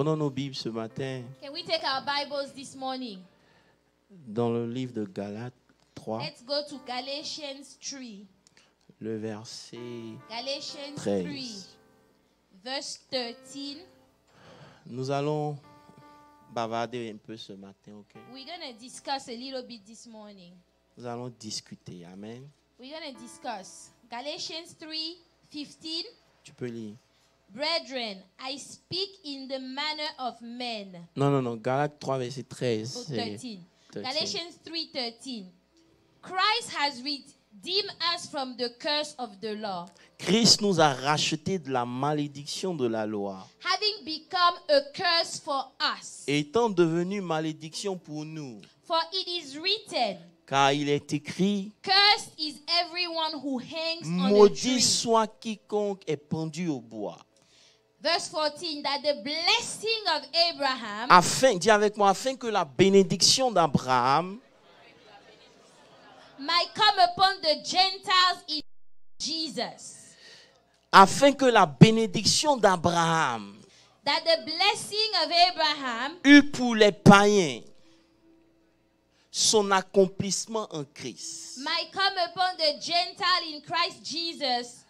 Prenons nos Bibles ce matin Can we take our Bibles this morning? dans le livre de Galates 3, Let's go to Galatians 3. le verset Galatians 13. 3, verse 13. Nous allons bavarder un peu ce matin, ok? We're going to discuss a little bit this morning. Nous allons discuter, amen. We're going to discuss Galatians 3, 15. Tu peux lire. Brethren, I speak in the manner of men. Non, Galates 3, verset 13. Oh, c'est 13. 13. Galatians 3:13. Christ has redeemed us from the curse of the law, Christ nous a rachetés de la malédiction de la loi, having become a curse for us. étant devenu malédiction pour nous. For it is written, Car il est écrit, cursed is everyone who hangs on a maudit tree. soit quiconque est pendu au bois. Verse 14, that the blessing of Abraham Dis avec moi, afin que la bénédiction d'Abraham might come upon the Gentiles in Jesus. afin que la bénédiction d'Abraham That the blessing of Abraham eût pour les païens son accomplissement en Christ. might come upon the Gentile in Christ Jesus,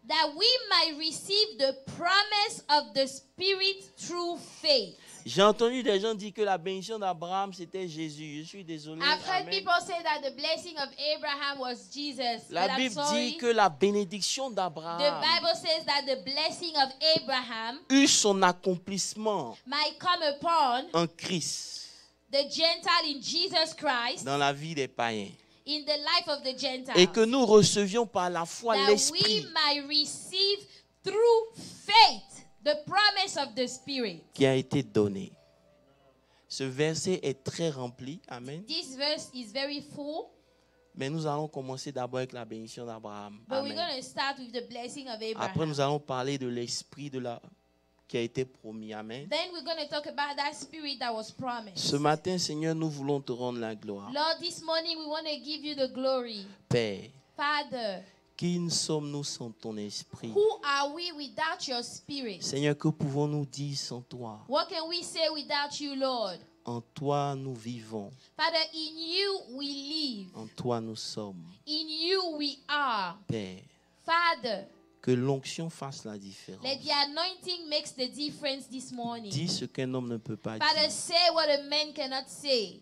that we might receive the promise of the Spirit through faith. J'ai entendu des gens dire que la bénédiction d'Abraham c'était Jésus. Je suis désolé. I've heard Amen. people say that the blessing of Abraham was Jesus. La but I'm Bible sorry. dit que la bénédiction The d'Abraham Bible says that the blessing of Abraham eut son accomplissement might come upon en Christ the Gentile in Jesus Christ, dans la vie des païens. in the life of the Gentiles. Et que nous recevions par la foi That we l'Esprit might receive through faith the promise of the Spirit. qui a été donné. Ce verset est très rempli. Amen. This verse is very full, Mais nous allons commencer d'abord avec la bénédiction d'Abraham. but we're Amen. going to start with the blessing of Après, Abraham. nous allons parler de l'Esprit qui a été promis. Amen. Then we're going to talk about that Spirit that was promised. Ce matin, Seigneur, nous voulons te rendre la gloire. Lord, this morning we want to give you the glory. Père, Father, qui sommes-nous sans ton esprit? who are we without your Spirit? Seigneur, que pouvons-nous dire sans toi? What can we say without you, Lord? En toi, nous vivons. Father, in you we live. En toi, nous sommes. In you we are. Père, Father, que l'onction fasse la différence. let the anointing makes the difference this morning. Dis ce qu'un homme ne peut pas Father, dire. say what a man cannot say.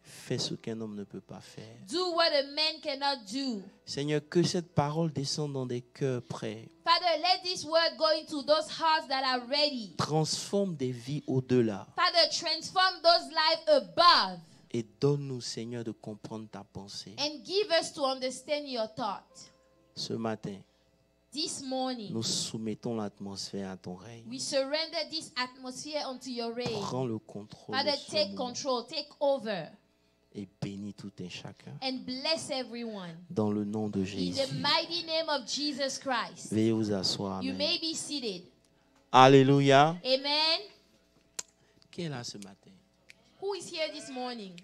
Fais ce qu'un homme ne peut pas faire. Do what a man cannot do. Seigneur, que cette parole descende dans des cœurs prêts. Father, let this word go into those hearts that are ready. Transforme des vies au-delà. Father, transform those lives above Et donne-nous, Seigneur, de comprendre ta pensée. and give us to understand your thought. Ce matin, This morning, nous soumettons l'atmosphère à ton règne. we surrender this atmosphere unto your reign. Prends le contrôle Father, de ce take moment control, take over, et bénis tout un chacun. and bless everyone. Dans le nom de In Jésus. the mighty name of Jesus Christ. Veuillez vous asseoir. You Amen. may be seated. Alléluia. Amen. Qui est là ce matin? Who is here this morning?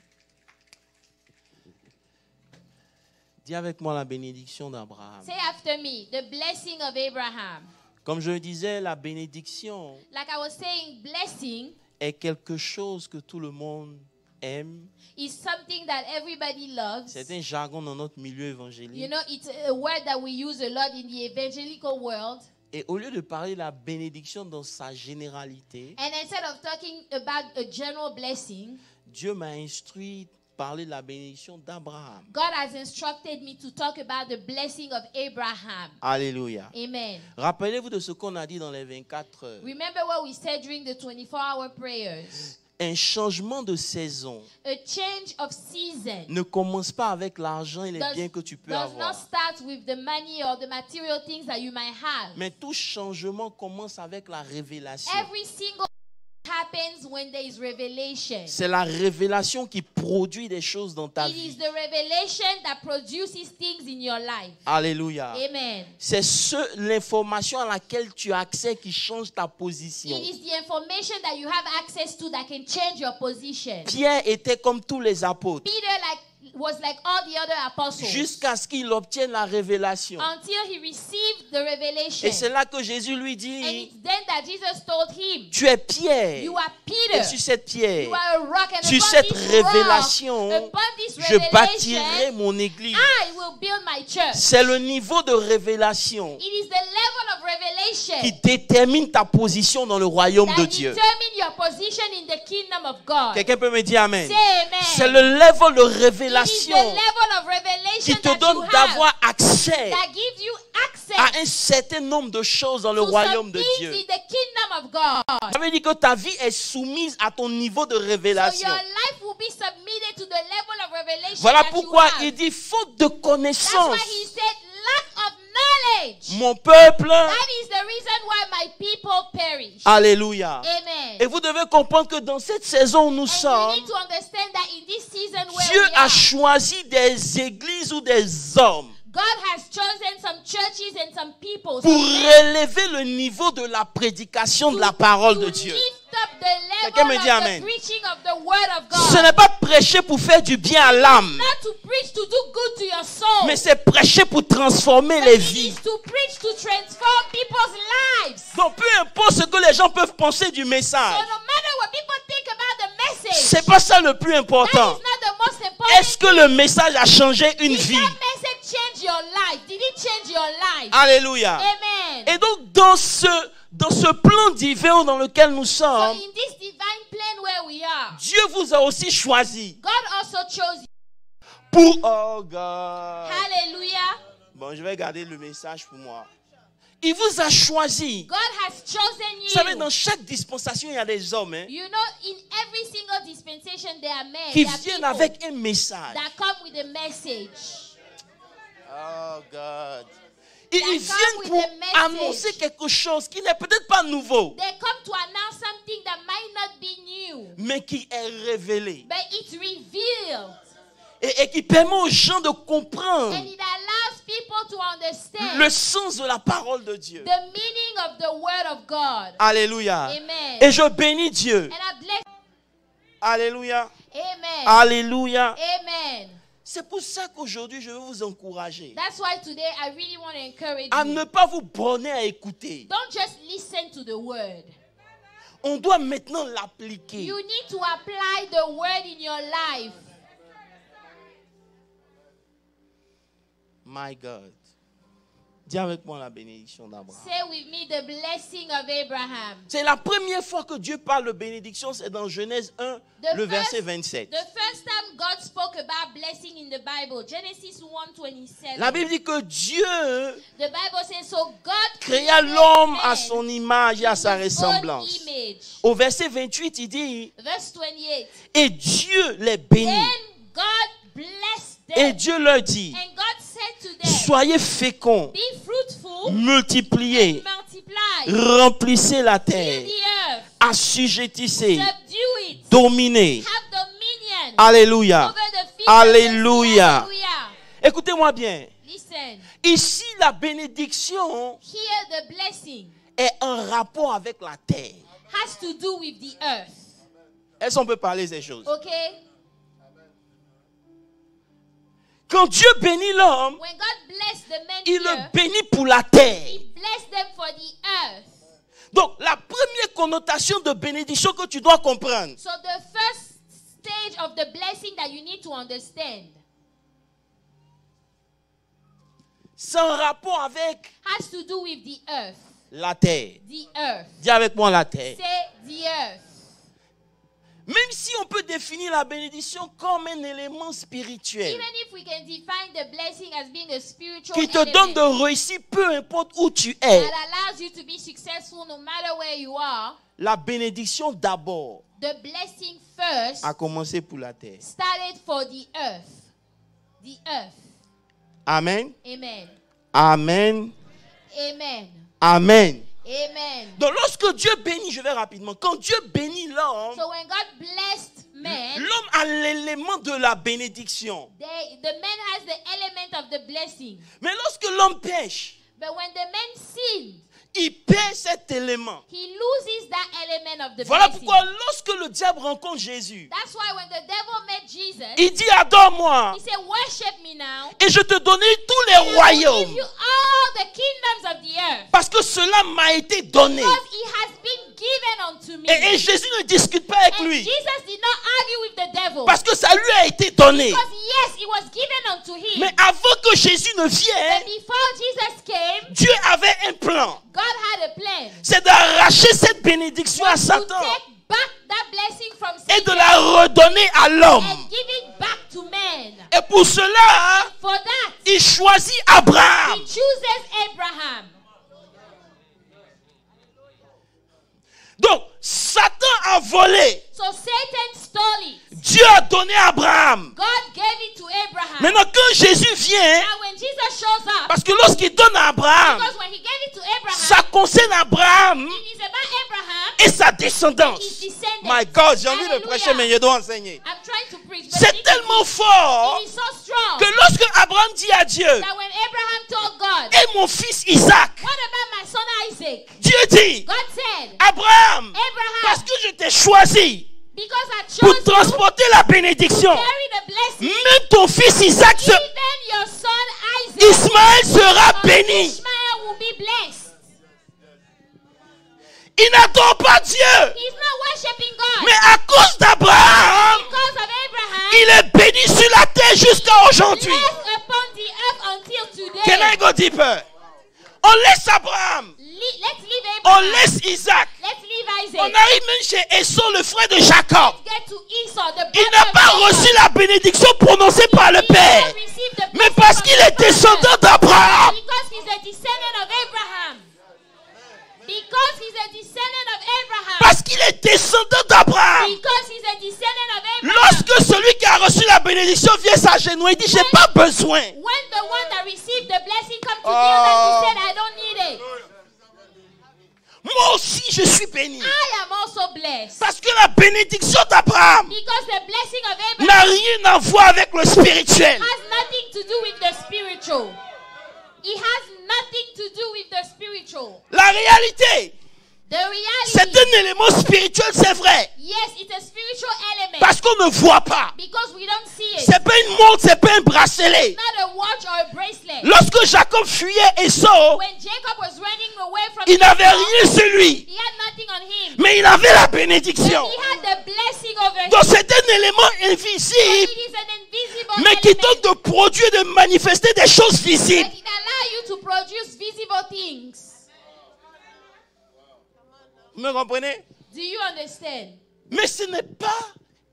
Dis avec moi la bénédiction d'Abraham. Say after me, the blessing of Abraham. Comme je le disais, la bénédiction Like I was saying, blessing est quelque chose que tout le monde aime. is something that everybody loves. C'est un jargon dans notre milieu You évangélique. know, it's a word that we use a lot in the evangelical world. Et au lieu de parler de la bénédiction dans sa généralité, And instead of talking about a general blessing, Dieu m'a instruit de parler de la bénédiction d'Abraham. God has instructed me to talk about the blessing of Abraham. Alléluia. Amen. Rappelez-vous de ce qu'on a dit dans les 24 heures. Remember what we said during the 24-hour prayers. Un changement de saison A change of season ne commence pas avec l'argent et les biens que tu peux does not avoir. start with the money or the material things that you might have. Mais tout changement commence avec la révélation. Every single happens when there is revelation. C'est la révélation qui produit des choses dans ta It is vie. the revelation that produces things in your life. Alléluia. Amen. C'est l'information à laquelle tu as accès qui change ta position. It is the information that you have access to that can change your position. Pierre était comme tous les apôtres. Peter, like was like all the other apostles jusqu'à ce qu'il obtienne la révélation. until he received the revelation. Et c'est là que Jésus lui And dit, it's then that Jesus told him, tu es Pierre. you are Et Peter. sur cette pierre, You are a rock, and sur upon cette this révélation, rock, upon this je bâtirai revelation, mon église. I will build my church. C'est le niveau de révélation It is the level of revelation qui détermine ta position dans le royaume that de Dieu. determine your position in the kingdom of God. Quelqu'un peut me dire amen. Say amen. C'est le level de It is the révélation level of revelation qui te that donne you have d'avoir accès that gives you access à un certain nombre de choses dans le to royaume some de things Dieu. in the kingdom of God. Ça veut dire que ta vie est soumise à ton niveau de So révélation. your life will be submitted to the level of revelation Voilà that pourquoi you have. il dit faute de That's connaissance. why he said lack of knowledge. Mon peuple, That is the reason why my people perish. alléluia. Amen. Et vous devez comprendre que dans cette saison où nous And sommes, you need to understand that in this season where Dieu we a are, choisi des églises ou des hommes God has chosen some churches and some people pour some men relever le niveau de la prédication de la parole de to Dieu. lift up the Quelqu'un me level dit of amen. the preaching of the word of God. Ce n'est pas prêcher pour faire du bien à l'âme, Not to preach to do good to your soul, mais c'est prêcher pour transformer but les it vies. is to preach to transform people's lives. Donc peu importe ce que les gens peuvent penser du So message, no matter what people think about the message, c'est pas ça le plus that important. is not the most important. Est-ce que le message a changé une Did vie? that message change your life? Did it change your life? Alléluia. Amen. Et donc dans ce plan divin dans lequel nous So sommes, in this divine plan where we are, Dieu vous a aussi choisi God also chose you. pour... Oh God. Hallelujah. Bon, je vais garder le message pour moi. Il vous a choisi. God has chosen Vous savez, you. dans chaque dispensation, il y a des hommes hein, You know, in every single dispensation, there are men, qui there are viennent people avec un message. that come with a message. Oh God. Ils come viennent with pour a message. annoncer quelque chose qui n'est peut-être pas nouveau, They come to announce something that might not be new, mais qui est révélé. but it's revealed. Et qui permet aux gens de comprendre And it allows people to understand le sens de la parole de Dieu. the meaning of the word of God. Alléluia. Amen. Et je bénis Dieu. And I bless. Alléluia. Amen. Alléluia. Amen. C'est pour ça qu'aujourd'hui, je veux vous encourager That's why today I really want to encourage à you. ne pas vous borner à écouter. Don't just listen to the word. On doit maintenant l'appliquer. You need to apply the word in your life. My God. Dis avec moi la bénédiction d'Abraham. Say with me the blessing of Abraham. C'est la première fois que Dieu parle de bénédiction, c'est dans Genèse 1, le verset 27. The first time God spoke about blessing in the Bible, Genesis 1:27. La Bible dit que Dieu The Bible says, so God créa created l'homme man à son image et à sa in his ressemblance. own image. Au verset 28, il dit, Verse 28. et Dieu les bénit. Then God blessed Et them. Dieu leur dit, And God said to them, soyez féconds, be fruitful, multipliez, multiply, remplissez la fill terre, the earth, assujettissez, subdue it, dominez. have dominion Alléluia. over the fish. Alléluia. Hallelujah. Écoutez-moi bien. Listen, Ici, la bénédiction here the blessing est en rapport avec la terre. has to do with the earth. Est-ce qu'on peut parler de ces choses? Okay? Quand Dieu bénit l'homme, When God blessed the men il here, le bénit pour la terre. He blessed them for the earth. Donc, la première connotation de bénédiction que tu dois comprendre, So the first stage of the blessing that you need to understand c'est en rapport avec has to do with the earth. la terre. The earth. Dis avec moi la terre. Say the earth. Même si on peut définir la bénédiction comme un élément spirituel Even if we can define the blessing as being a spiritual qui te element donne de réussir peu importe où tu es, that allows you to be successful no matter where you are, la bénédiction d'abord the blessing first a commencé pour la terre. started for the earth. The earth. Amen. Amen. Amen. Amen. Amen. Amen. Donc lorsque Dieu bénit, je vais rapidement, quand Dieu bénit l'homme, So when God blessed man, l'homme a l'élément de la bénédiction. the man has the element of the blessing. Mais lorsque l'homme pêche, But when the man sins, il perd cet élément. he loses that element descendant of the Voilà blessing. pourquoi lorsque le diable rencontre Jésus, That's why when the devil met Jesus, il dit adore-moi he said, worship me now. et je te donnerai tous les And I will give royaumes you all the kingdoms of the earth. parce que cela m'a été donné. Because it has been given unto me. Et Jésus ne discute pas avec And lui Jesus did not argue with the devil. parce que ça lui a été donné. Because yes, it was given unto him. Mais avant que Jésus ne vienne, But before Jesus came, Dieu avait un plan. God had a plan. C'est d'arracher cette bénédiction à To Satan take back that blessing from et de Satan la redonner à l'homme. and give it back to man. Et pour cela, For that, il choisit Abraham. he chooses Abraham. Donc, Satan a volé. So Satan stole it. Dieu a donné à Abraham. God gave it to Abraham. Maintenant, quand Jésus vient, Now when Jesus shows up, parce que lorsqu'il donne à Abraham, because when he gave it to Abraham, ça concerne Abraham it is about Abraham, et sa descendance. his descendants. My God, j'ai envie de Hallelujah. prêcher, mais je dois enseigner. I'm trying to preach, but C'est tellement fort it is so strong que lorsque Abraham dit à Dieu, that when Abraham told God, et mon fils Isaac, what about my son Isaac? Dieu dit, God said, Abraham, parce Abraham, que je t'ai choisi because I pour chose you to transporter la bénédiction, carry the blessing, même ton fils Isaac, even your son Isaac, Ismaël sera or béni. Ishmael will be blessed. Il n'adore pas Dieu, He's not worshiping God. mais à cause d'Abraham, Because of Abraham, il est béni sur la terre jusqu'à aujourd'hui. blessed upon the earth until today. Can I go deeper? On laisse Abraham, Let's leave on Abraham. laisse Isaac, Let's leave on Isaac. arrive même chez Esau, le frère de Jacob. Get to Esau, the Il brother n'a of pas Jacob. reçu la bénédiction prononcée par le He did Père, not receive the mais blessing parce of qu'il the est Father. descendant d'Abraham. Because he's a descendant of Abraham. Because he's a descendant of Abraham. Parce qu'il est descendant d'Abraham. Because he's a descendant of Abraham. Lorsque celui qui a reçu la bénédiction vient s'agenouiller, il dit, j'ai pas besoin. When the one that received the blessing come to kneel and he said, I don't need it. Moi aussi, je suis béni. I am also blessed. Parce que la bénédiction d'Abraham Because the blessing of Abraham n'a rien à voir avec le spirituel. has nothing to do with the spiritual. It has nothing to do with the spiritual. La réalité, The reality, c'est un élément spirituel, c'est vrai. yes, it's a spiritual element. Parce qu'on ne voit pas. Because we don't see it. C'est pas une montre, c'est pas un bracelet. It's not a watch or a bracelet. Lorsque Jacob fuyait Esau, When Jacob was running away from il n'avait Esau, rien sur lui. he had nothing on him. Mais il avait la But bénédiction. he had the blessing over Donc him. c'est un élément But invisible, it is an invisible mais qui element. tente de produire, de manifester des choses visibles. But it allows you to produce visible things. Vous me comprenez? Do you understand? Mais ce n'est pas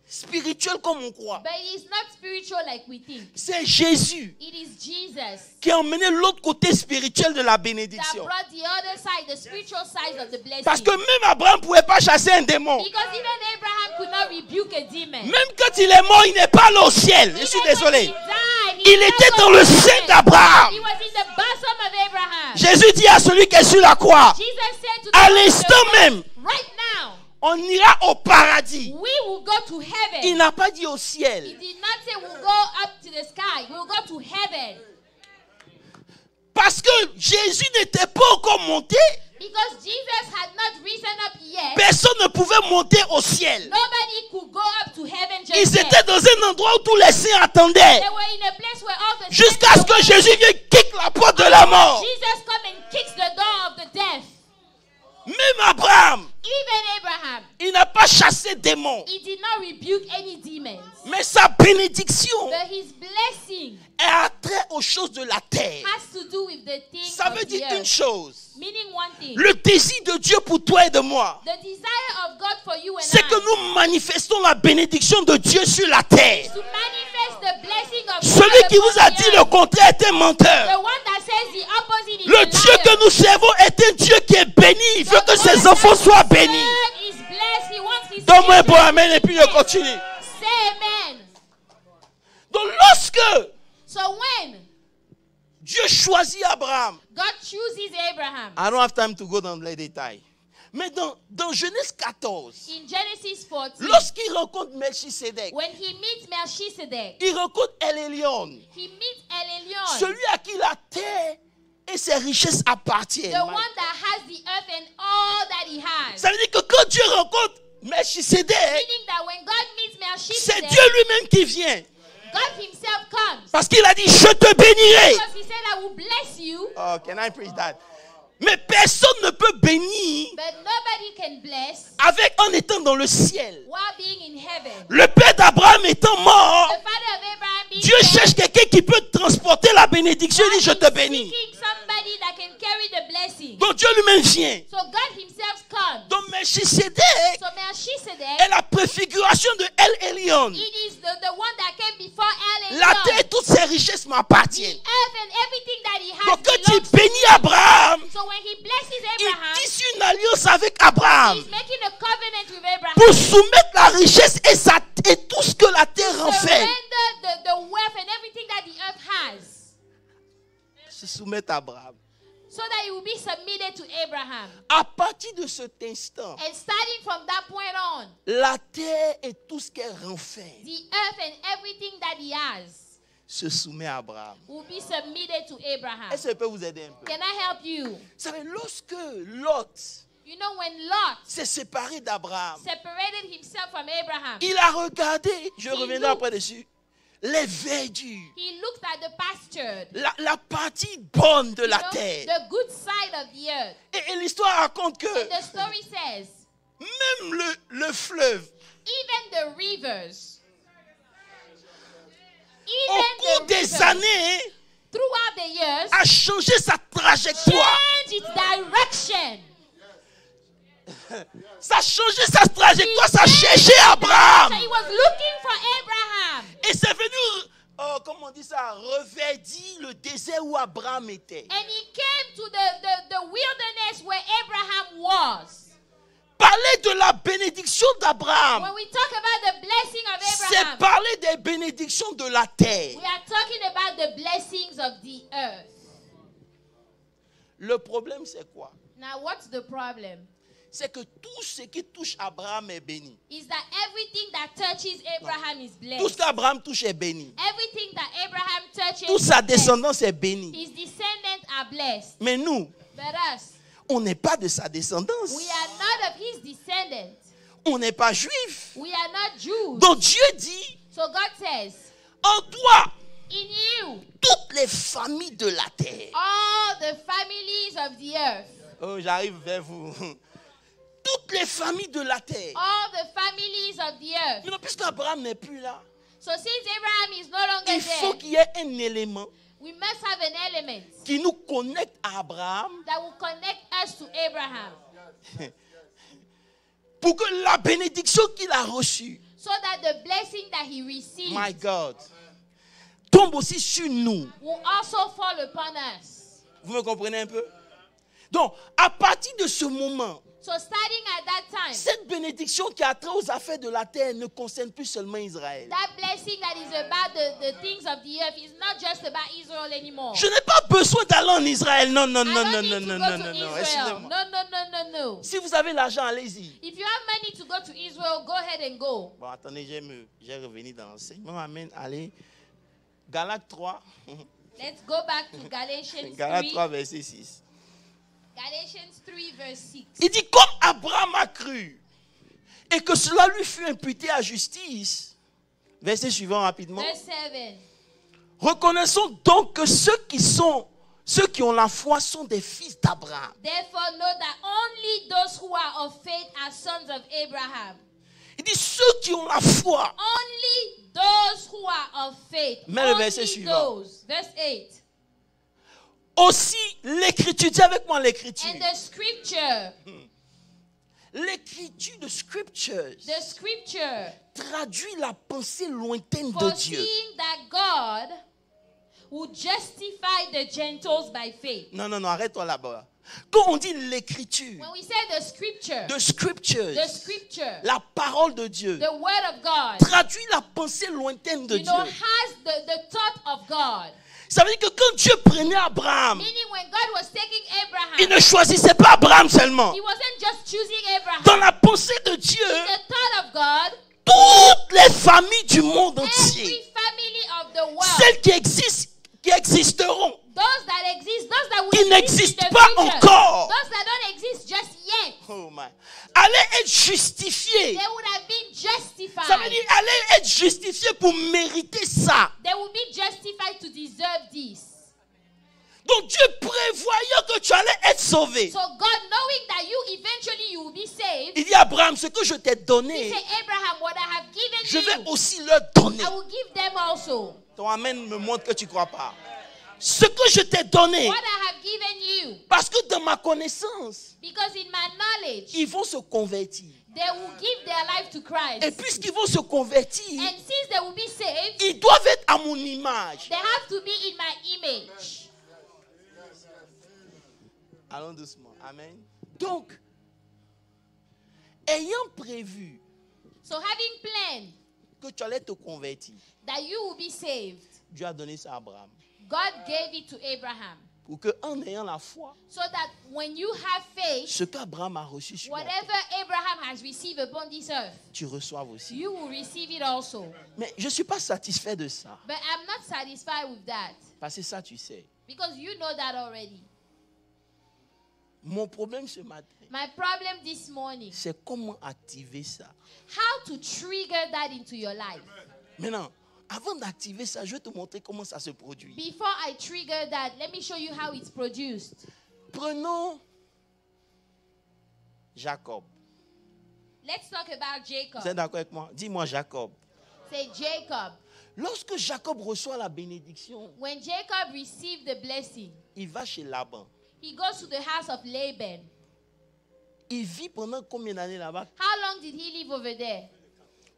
spirituel comme on croit. But it is not spiritual like we think. C'est Jésus It is Jesus qui a emmené l'autre côté spirituel de la that bénédiction. brought the other side, the spiritual side of the blessing. Parce que même Abraham ne pouvait pas chasser un démon. Because even Abraham could not rebuke a demon. Même quand il est mort, il n'est pas allé au ciel. Je suis Even when désolé. he died, Il he était never dans le went sein in. d'Abraham. He was in the bosom of Abraham. Jésus dit à celui qui est sur la croix, Jesus said to à the one on the l'instant cross, même, right now, on ira au paradis. we will go to heaven. Il n'a pas dit au He ciel. did not say we'll go up to the sky. We'll go to heaven. Parce que Jésus n'était pas encore monté. Because Jesus had not risen up yet. Personne ne pouvait monter au ciel. Nobody could go up to heaven just Ils yet. étaient dans un endroit où tous les saints attendaient. They were in a place where all the Jusqu'à ce saints que were. Jésus vienne kick la porte de la mort. Jesus come and kicks the door of the death. Même Abraham, Even Abraham, il n'a pas chassé démon. he did not rebuke any demons. Mais sa bénédiction But his blessing a trait aux choses de la terre. has to do with the things Ça of veut the dire une earth. chose. Meaning one thing. Le désir de Dieu pour toi et de moi, The desire of God for you and c'est I que nous manifestons la bénédiction de Dieu sur la terre. to manifest the blessing of Celui God qui upon vous a the dit earth. le contraire est un menteur. The one that says the opposite is Le a Dieu liar. que nous servons est un Dieu qui est béni. Il veut que ses enfants soient bénis. God is blessed. He wants his Donne-moi un bon children amen et puis je continue. Say amen. Donc lorsque So when Dieu choisit Abraham, God chooses Abraham I don't have time to go dans les détails. Mais dans Genèse 14, in Genesis 14, lorsqu'il rencontre Melchisedec, when he meets Melchizedek, il rencontre Elion, he meets Elelion, celui à qui la terre et ses richesses appartiennent. the one that has the earth and all that he has. Ça veut dire que quand Dieu rencontre Melchisedec, Meaning that when God meets c'est Melchizedek, Dieu lui-même qui vient. God himself comes. Parce qu'il a dit, je te bénirai. Because he said, I will bless you, Oh, can I preach that? Mais personne ne peut bénir but nobody can bless en étant dans le ciel. while being in heaven. Le père d'Abraham étant mort, The father of Abraham being Dieu dead, cherche quelqu'un qui peut transporter la bénédiction. Il dit, je te bénis. seeking somebody that can carry the blessing. Donc Dieu lui-même vient. So God himself comes. Donc Melchisedec So Melchizedek, est la préfiguration de El Elyon. it is the one that came before El La Elyon. terre et toutes ses richesses m'appartiennent. Earth and everything that he has Donc quand il belongs to bénit him. Abraham, So when he blesses il Abraham, tisse une alliance avec Abraham he's making a covenant with Abraham. pour soumettre la richesse et tout ce que la terre renferme. Surrender the wealth and everything that the earth has, Se soumettre à Abraham. so that it will be submitted to Abraham. À partir de cet instant, And starting from that point on, la terre et tout ce qu'elle renferme the earth and everything that he has se soumet à Abraham. will be submitted to Abraham. Est-ce que ça peut vous aider un peu? Can I help you? Vous savez, lorsque Lot You know, when Lot s'est séparé d'Abraham, separated himself from Abraham, il a regardé, je Il reviendrai look. après dessus, les verdures, he looked at the pasture, la partie bonne de you la know, terre. the good side of the earth. Et l'histoire raconte que And the story says, même le fleuve, even the rivers, au cours des années, throughout the years, a changé sa trajectoire. change its direction. Ça a changé sa trajectoire, ça a cherché Abraham. So he was looking for Abraham. Et c'est venu, comment on dit ça, reverdir le désert où Abraham était. And he came to the wilderness where Abraham was. Parler de la bénédiction d'Abraham, When we talk about the blessing of c'est Abraham, parler des bénédictions de la terre. we are talking about the blessings of the earth. Le problème, c'est quoi? Now, what's the problem? C'est que tout ce qui touche Abraham est béni. Is that everything that touches Abraham is Tout ce blessed. qu'Abraham touche est béni. Everything that Abraham touches Toute is sa blessed. descendance est bénie. His descendants are blessed. Mais nous, But us, on n'est pas de sa descendance. we are not of his descendants. On n'est pas juif. We are not Jews. Donc Dieu dit, So God says, en toi, in you, toutes les familles de la terre. all the families of the earth, Oh, j'arrive vers vous. Toutes les familles de la terre. all the families of the earth. Mais non, puisque Abraham n'est plus là, So since Abraham is no longer il faut there, qu'il y ait un élément we must have an element qui nous connecte à Abraham that will connect us to Abraham, pour que la bénédiction qu'il a reçue, so that the blessing that he received my God, tombe aussi sur nous. will also fall upon us. Vous me comprenez un peu? Donc, à partir de ce moment, So starting at that time, cette bénédiction qui a trait aux affaires de la terre ne concerne plus seulement Israël. that blessing that is about the things of the earth is not just about Israel anymore. Je n'ai pas besoin d'aller en Israël. Non, non, I non, don't non, need non, to non, go non, to non, non. Israel. Excusez-moi. No. Si vous avez l'argent, allez-y. If you have money to go to Israel, go ahead and go. Bon, attendez, j'ai revenu dans l'enseignement. Amen. Allez. Galates 3. Let's go back to Galatians Galates 3. 3, verset 6. Galatians 3 verse 6. Il dit, comme Abraham a cru, et que cela lui fut imputé à justice. Verset suivant rapidement. Verse 7. Reconnaissons donc que ceux qui ont la foi sont des fils d'Abraham. Therefore know that only those who are of faith are sons of Abraham. Il dit, ceux qui ont la foi. Only those who are of faith. Mais le Only verset suivant. those. Verse 8. Aussi, l'écriture, dis avec moi l'écriture. And the scripture. L'écriture de scriptures The scripture. traduit la pensée lointaine de Dieu. Foreseeing that God would justify the Gentiles by faith. Non, arrête-toi là-bas. Quand on dit l'écriture, When we say the scripture, de scriptures, la parole de Dieu, the word of God, traduit la pensée lointaine de you know, Dieu. has the thought of God. Ça veut dire que quand Dieu prenait Abraham, Meaning when God was taking il Abraham, ne choisissait pas Abraham seulement. he wasn't just choosing Abraham. Dans la pensée de Dieu, The thought of God, toutes les familles du monde entier, every family of the world, celles qui existeront, those that exist, those that will qui exist in n'existent the pas future, encore, those that don't exist allait être justifié. They would have been justified. Ça veut dire allait être justifié pour mériter ça. They would be justified to deserve this. Donc Dieu prévoyant que tu allais être sauvé. So God, knowing that eventually you will be saved, Il dit à Abraham, ce que je t'ai He donné, said, Abraham, what I have given je vais you, aussi leur donner. I will give them also. Ton amen me montre que tu ne crois pas. Ce que je t'ai donné, What I have given you, parce que dans ma connaissance, because in my knowledge, ils vont se convertir. they will give their life to Christ. Et puisqu'ils vont se convertir, And since they will be saved, ils doivent être à mon image. they have to be in my image. Allons doucement. Amen. Donc, ayant prévu So having planned que tu allais te convertir, that you will be saved, Dieu a donné ça à Abraham. God gave it to Abraham. Pour qu'en ayant la foi, So that when you have faith, ce qu'Abraham a reçu sur la terre, whatever Abraham has received upon this earth, tu reçoives aussi. you will receive it also. Mais je ne suis pas satisfait de ça. But I'm not satisfied with that, Parce que ça, tu sais. because you know that already. Mon problème ce matin, My problem this morning, c'est comment activer ça. how to trigger that into your life. Maintenant, avant d'activer ça, je vais te montrer comment ça se produit. Before I trigger that, let me show you how it's produced. Prenons Jacob. Let's talk about Vous êtes Jacob. d'accord avec moi? Dis-moi Jacob. Say Jacob. Lorsque Jacob reçoit la bénédiction, When Jacob received the blessing, il va chez Laban. he goes to the house of Laban. Il vit pendant combien d'années là-bas? How long did he live over there?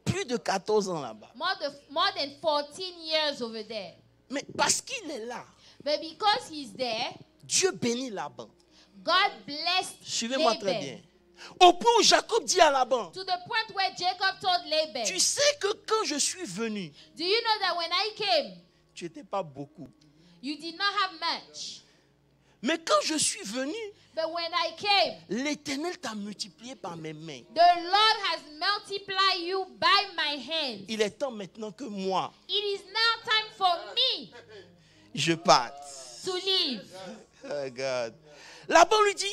Plus de 14 ans là-bas. More than 14 years over there. Mais parce qu'il est là, But because he's there, Dieu bénit Laban. God blessed Suivez-moi très Laban. bien. Au point où Jacob dit à Laban, To the point where Jacob told Laban, tu sais que quand je suis venu, do you know that when I came, tu n'étais pas beaucoup. you did not have much? Mais quand je suis venu, But when I came, l'Éternel t'a multiplié par mes mains. the Lord has multiplied you by my hand. Il est temps maintenant que moi, It is now time for me je parte. to leave. Oh God. Laban lui dit,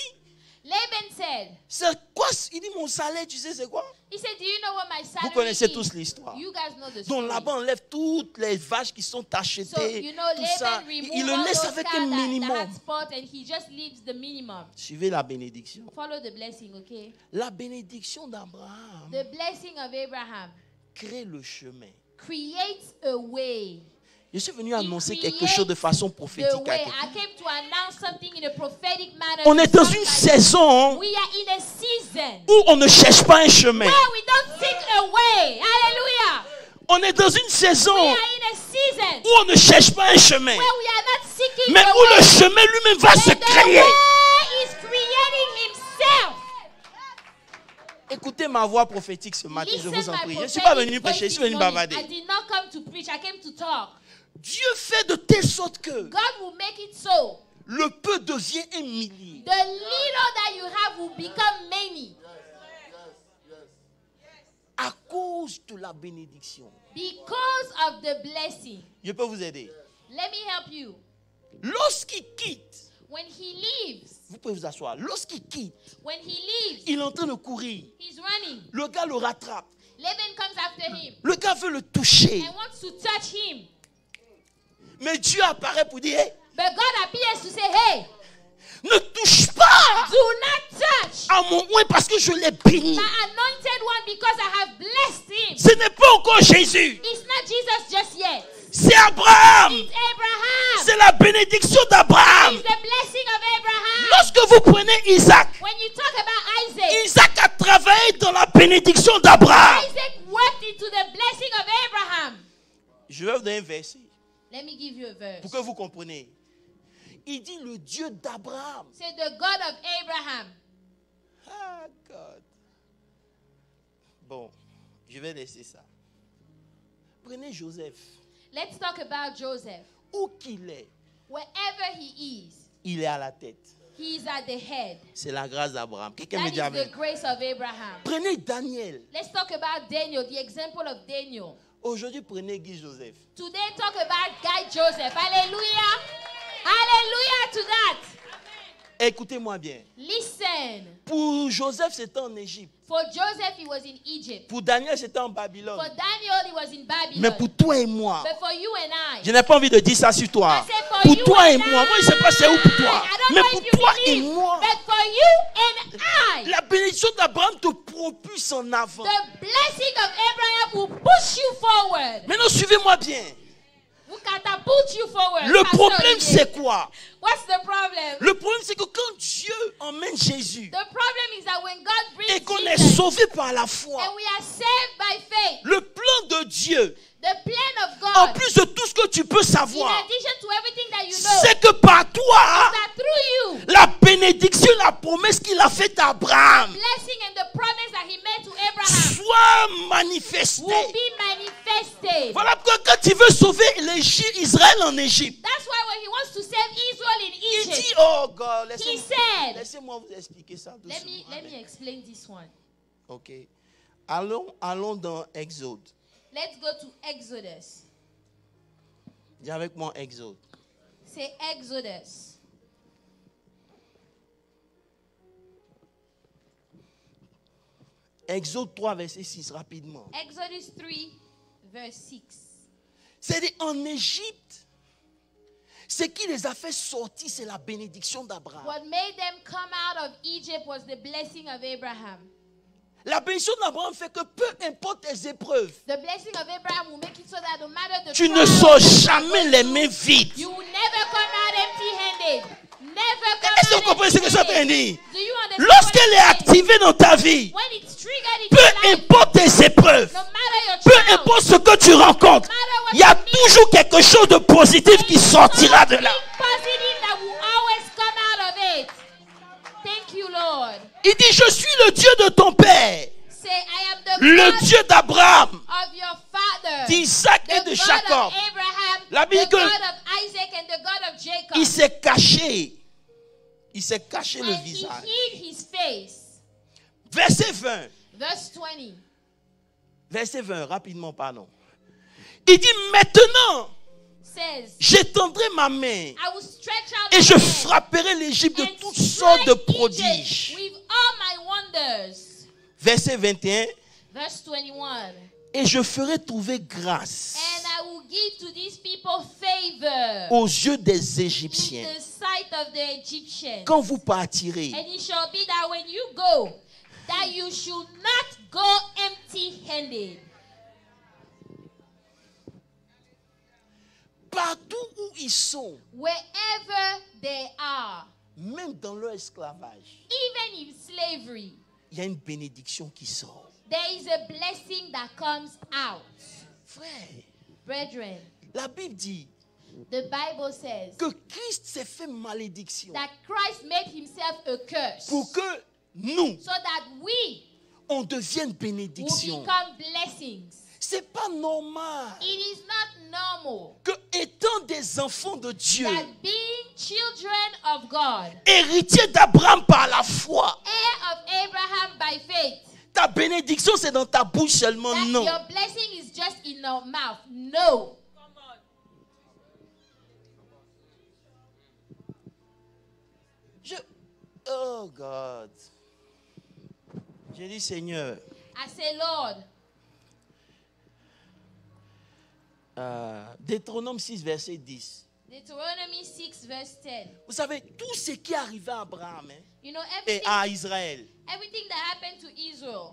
Laban said, c'est quoi? Il dit, mon salaire, tu sais c'est quoi? he said, do you know what my salary Vous connaissez is? tous l'histoire. You guys know the Donc story. Laban enlève toutes les vaches qui sont achetées, So, you know, tout ça. Laban removed Il le all laisse those avec cows un that minimum. had spot and he just leaves the minimum. Suivez la bénédiction. Follow the blessing, okay? La bénédiction d'Abraham The blessing of Abraham crée le chemin. creates a way. Je suis venu annoncer quelque chose de façon The prophétique. à way. quelqu'un. I came to announce something in a prophetic manner. On est dans to une somebody. saison We are in a season où on ne cherche pas un chemin. where we don't seek a way. Hallelujah. On est dans une saison We are in a season où on ne cherche pas un chemin, where we are not seeking mais a où way. le chemin lui-même va se And the créer. way is creating himself. Écoutez ma voix prophétique ce matin, je Listen vous en my prie. Je ne suis prophetic pas venu voice prêcher, je this suis venu morning. bavarder. I did not come to preach, I came to talk. Dieu fait de telle sorte que God will make it so. le peu devient un millier. The little that you have will become many À cause de la bénédiction. because of the blessing. Je peux vous aider. Let me help you. Lorsqu'il quitte, When he leaves, vous pouvez vous asseoir. Lorsqu'il quitte, when he leaves, il est en train de courir. he's running. Le gars le rattrape. Laban comes after him Le gars veut le toucher. and wants to touch him. Mais Dieu apparaît pour dire, hey, But God appears to say, hey, ne touche pas do not touch à mon oint parce que je l'ai béni. my anointed one because I have blessed him. Ce n'est pas encore Jésus. It's not Jesus just yet. C'est Abraham. It's Abraham. C'est la bénédiction d'Abraham. It's the blessing of Abraham. Lorsque vous prenez Isaac, When you talk about Isaac, Isaac a travaillé dans la bénédiction d'Abraham. Isaac worked into the blessing of Abraham. Je vais vous donner un verset Let me give you a verse. pour que vous compreniez. Il dit le Dieu d'Abraham. Say the God of Abraham. Ah, God. Bon, je vais laisser ça. Prenez Joseph. Let's talk about Joseph. Où qu'il est, Wherever he is, il est à la tête. he is at the head. C'est la grâce d'Abraham. Quelqu'un That me is dit amen. the grace of Abraham. Prenez Daniel. Let's talk about Daniel, the example of Daniel. Aujourd'hui, prenez Guy Joseph. Today, talk about Guy Joseph. Hallelujah. Hallelujah to that. Écoutez-moi bien. Listen. Pour Joseph, c'était en Égypte. For Joseph, he was in Egypt. Pour Daniel, c'était en Babylone. For Daniel, he was in Babylon. Mais pour toi et moi, But for you and I, je n'ai pas envie de dire ça sur toi. I said for Pour you toi et and moi, I, moi je ne sais pas c'est où pour toi. I don't Mais know pour if you toi et believe, moi, but for you and I, la bénédiction d'Abraham te propulse en avant. the blessing of Abraham will push you forward. Maintenant, suivez-moi bien. Will catapult you forward. Le Pastor problème, Olivier. c'est quoi? What's the problem? Le problème, c'est que quand Dieu emmène Jésus The problem is that when God brings et qu'on est Jesus sauvé par la foi, and we are saved by faith, le plan de Dieu, the plan of en God, plus de tout ce que tu peux in savoir, addition to everything that you know, c'est que par toi, that through you, la bénédiction, la promesse qu'il a faite à Abraham blessing and the promise that he made to Abraham soit manifestée. will be manifested. Voilà pourquoi quand il veut sauver Israël en Égypte, That's why when he wants to save Israel in il Egypt, dit, oh God, he said, laissez-moi vous expliquer ça let doucement. me explain this one. Ok. Allons dans Exode. Let's go to Exodus. Dis avec moi Exode. Say Exodus. Exode 3, verset 6, rapidement. Exodus 3, verse 6. C'est-à-dire en Égypte, ce qui les a fait sortir, c'est la bénédiction d'Abraham. What made them come out of Egypt was the blessing of Abraham. La bénédiction d'Abraham fait que peu importe les épreuves, The blessing of Abraham will make it so that no matter the tu ne trials, sors jamais les mains vides. you will never come out empty-handed. Never come Est-ce que vous out comprenez ce que je suis en train de empty-handed. dire? Do you understand Lorsqu'elle est what I'm saying? activée dans ta vie, When it's triggered in peu your life, importe tes épreuves, no matter your peu trials, importe ce que tu rencontres, il y a toujours quelque chose de positif qui sortira de là. something positive that will always come out of it. Thank you, Lord. Il dit, je suis le Dieu de ton père, Say, I am the le God Dieu d'Abraham, of your father, d'Isaac et the de God Jacob. of Abraham, La the Bible dit que God of Isaac, and the God of Jacob. il s'est caché. Il s'est caché le And he visage. hid his face. Verset 20. Verse 20 Verset 20, rapidement, pardon. Il dit, maintenant, says, j'étendrai ma main I will stretch out et my je hand frapperai l'Égypte de and toutes sortes de strike prodiges. Egypt with all my wonders. Verset 21. Verse 21. Et je ferai trouver grâce And I will give to these people favor aux yeux des in Égyptiens. the sight of the Egyptians. Quand vous partirez, And it shall be that when you go, that you should not go empty-handed. partout où ils sont, Wherever they are, même dans leur esclavage, even in slavery, il y a une bénédiction qui sort. there is a blessing that comes out. Frère, Brethren, la Bible dit the Bible says que Christ s'est fait malédiction that Christ made himself a curse pour que nous, so that we on devienne will bénédiction. become blessings. C'est pas normal It is not normal que, étant des enfants de Dieu, that being children of God, héritiers d'Abraham par la foi, heir of Abraham by faith, ta bénédiction c'est dans ta bouche seulement, that non. your blessing is just in your mouth. No. Oh God. J'ai dit Seigneur, I say, Lord, Deutéronome 6, verset 10. Deuteronomy 6, verse 10. Vous savez, tout ce qui est arrivé à Abraham You know, et à Israël, everything that happened to Israel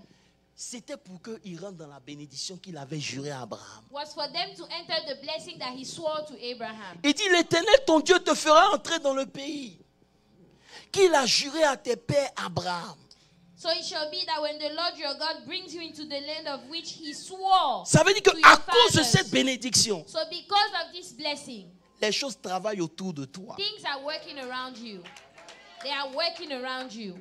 c'était pour qu'ils rentrent dans la bénédiction qu'il avait juré à Abraham. was for them to enter the blessing that he swore to Abraham. Il dit, l'Éternel, ton Dieu, te fera entrer dans le pays qu'il a juré à tes pères Abraham. So it shall be that when the Lord your God brings you into the land of which he swore. Ça veut dire to qu'à your cause de fathers. cette bénédiction, So because of this blessing, les choses travaillent autour de toi. things are working around you. They are working around you.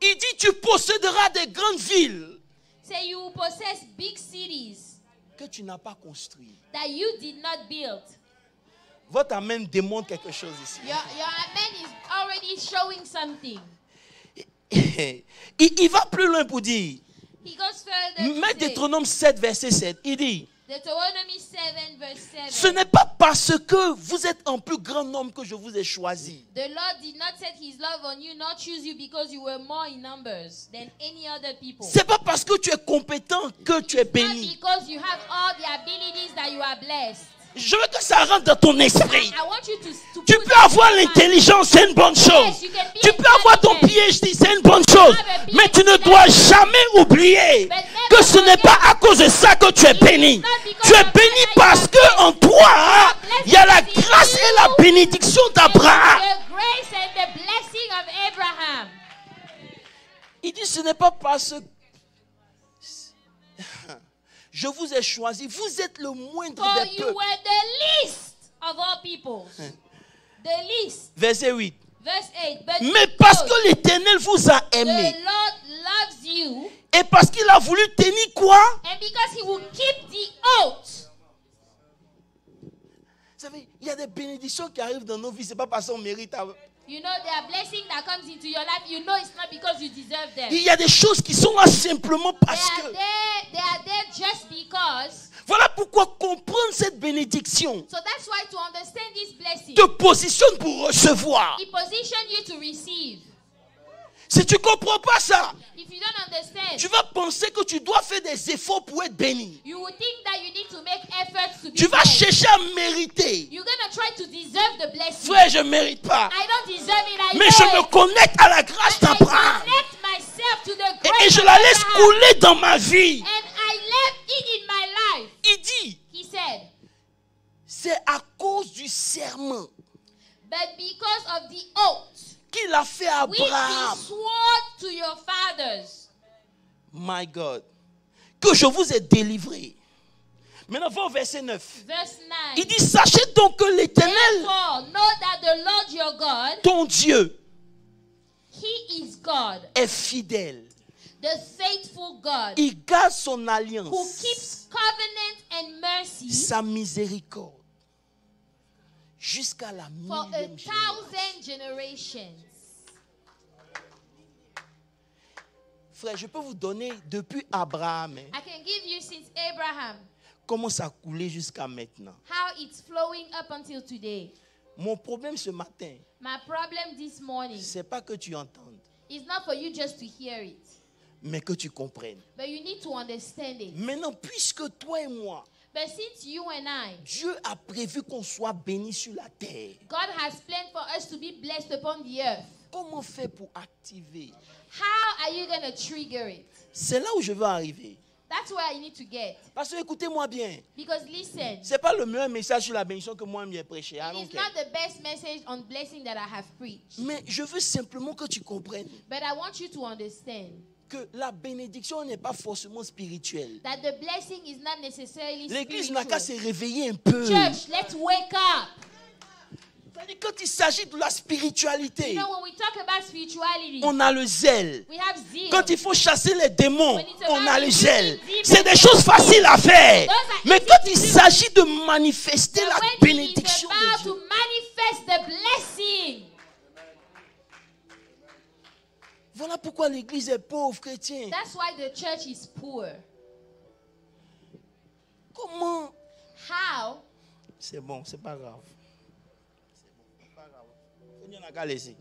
Il dit, tu posséderas des grandes villes Say you will possess big cities que tu n'as pas construites. that you did not build. Votre amen démontre quelque chose ici. Your amen is already showing something. Il va plus loin pour dire, He goes further to mais say, Deutéronome 7, verset 7, il dit, Deuteronomy 7 verse 7. Ce n'est pas parce que vous êtes un plus grand nombre que je vous ai choisi. The Lord did not set his love on you, not choose you because you were more in numbers than any other people. C'est pas parce que tu es compétent que tu es Not béni. because you have all the abilities that you are blessed. Je veux que ça rentre dans ton esprit. I want you to Tu put peux that avoir in your mind. l'intelligence, c'est une bonne chose. Yes, you can be Tu peux avoir ton intelligent. PhD, c'est une bonne chose. Mais tu ne dois jamais oublier que ce n'est pas à cause de ça que tu es béni. Tu es béni parce que en toi, il y a la grâce et la bénédiction d'Abraham. The grace and the blessing of Abraham. Il dit, ce n'est pas parce que je vous ai choisi. Vous êtes le moindre For des you peuples. were the least of all peoples. The least. Verset 8. Verse 8. But Mais parce que l'Éternel vous a aimé. the Lord loves you, Et parce qu'il a voulu tenir quoi? and because he will keep the oath. Vous savez, il y a des bénédictions qui arrivent dans nos vies. Ce n'est pas parce qu'on mérite. You know, there are blessings that comes into your life. You know it's not because you deserve them. Il y a des choses qui sont là simplement parce que... They are there just because. Voilà pourquoi comprendre cette bénédiction So that's why to understand this blessing, te positionne pour recevoir. he positioned you to receive. Si tu ne comprends pas ça, If you don't understand, tu vas penser que tu dois faire des efforts pour être béni. you will think that you need to make efforts to be Tu vas blessed. chercher à mériter. You're going to try to deserve the blessing. Frère, je ne mérite pas. I don't deserve it. I Mais know je me it. connecte à la grâce But I d'Abraham. connect myself to the Et grace je of la laisse Abraham. couler dans ma vie. And I left it in my life. Il dit, He said, c'est à cause du serment but because of the oath qu'il a fait à which he Abraham. swore to your fathers, My God. Que je vous ai délivré. Maintenant, va au verset 9. verse 9. Il dit, sachez donc que l'Éternel, Therefore, know that the Lord your God, ton Dieu, he is God, est fidèle. the faithful God, Il garde son who alliance, keeps covenant and mercy sa miséricorde, jusqu'à la for a millième génération. 1,000 generations. Frère, je peux vous donner depuis Abraham, hein, I can give you since Abraham comment ça a coulé jusqu'à maintenant. how it's flowing up until today. Mon problème ce matin, My problem this morning c'est pas que tu entendes, is not for you just to hear it, mais que tu comprennes. but you need to understand it. Maintenant, puisque toi et moi, But since you and I, Dieu a prévu qu'on soit bénis sur la terre, God has planned for us to be blessed upon the earth, comment faire pour activer? how are you going to trigger it? C'est là où je veux arriver. That's where I need to get. Parce que écoutez-moi bien, Because listen, c'est pas le meilleur message sur la bénédiction que moi j'ai prêché. I it don't is care. not the best message on blessing that I have preached. Mais je veux simplement que tu comprennes But I want you to understand que la bénédiction n'est pas forcément spirituelle. that the blessing is not necessarily L'église n'a qu'à se spiritual. réveiller un peu. Church, let's wake up. C'est-à-dire, quand il s'agit de la spiritualité, You know, when we talk about spirituality, on a le zèle. we have zeal. Quand il faut chasser les démons, When it's on about a le zèle. rebuking C'est des demons, choses faciles à faire. those are Mais easy quand to il do. s'agit de manifester But la when it is bénédiction about de Dieu, to manifest the blessing, voilà pourquoi l'église est pauvre, chrétien. that's why the church is poor. Comment? How? C'est bon, c'est pas grave. C'est pas grave. On n'a qu'à laisser.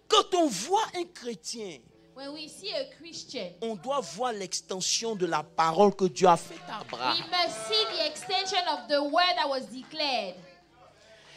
Quand on voit un chrétien, When we see a Christian, on doit voir l'extension de la parole que Dieu a faite à we Abraham. must see the extension of the word that was declared.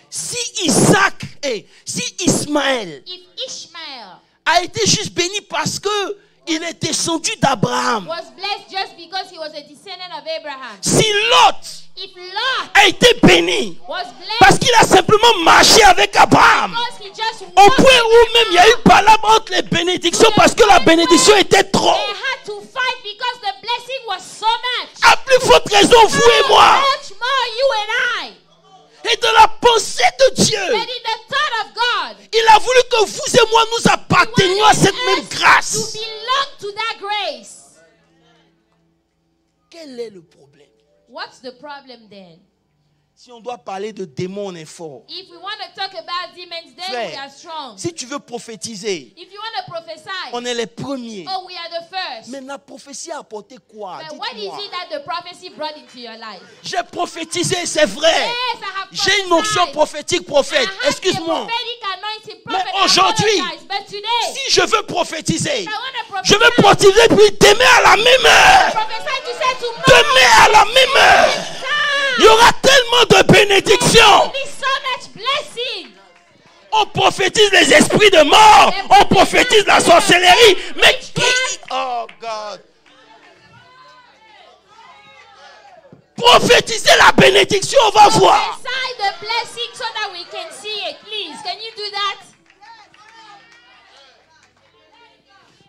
Si Isaac et si Ismaël If Ishmael a été juste béni parce que il est descendu d'Abraham, was blessed just because he was a descendant of Abraham, si Lot if Lot a été béni was parce blessed qu'il a simplement marché avec Abraham, because he just au walked point où même il y a eu palabre entre les bénédictions parce que la bénédiction était trop. they had to fight because the blessing was so much. À plus forte raison, vous et moi. Much more you and I. Et dans la pensée de Dieu, But in the thought of God, il a voulu que vous et moi nous appartenions à cette même to grâce. belong to that grace. Quel est le problème? What's the problem then? Si on doit parler de démons, on est fort. If we want to talk about demons, then Frère, we are strong. si tu veux prophétiser, If you want to prophesy, on est les premiers. oh, we are the first. Mais la prophétie a apporté quoi? But what is Dites-moi. it that the prophecy brought into your life? J'ai prophétisé, c'est vrai. Yes, I have J'ai une onction prophétique, prophète. I have Excuse-moi. a prophetic anointing, Mais prophet. I aujourd'hui, apologize, but today, si je veux prophétiser, I want to je veux prophesy. prophétiser puis demain à la même heure. Prophesy to say tomorrow. Demain à la même heure. Il y aura tellement de bénédictions. There will be so much blessing. On prophétise les esprits de mort. On prophétise la sorcellerie. Mais qui... Oh God. Prophétiser la bénédiction, on va voir. Prophesy the blessing so that we can see it. Please, can you do that?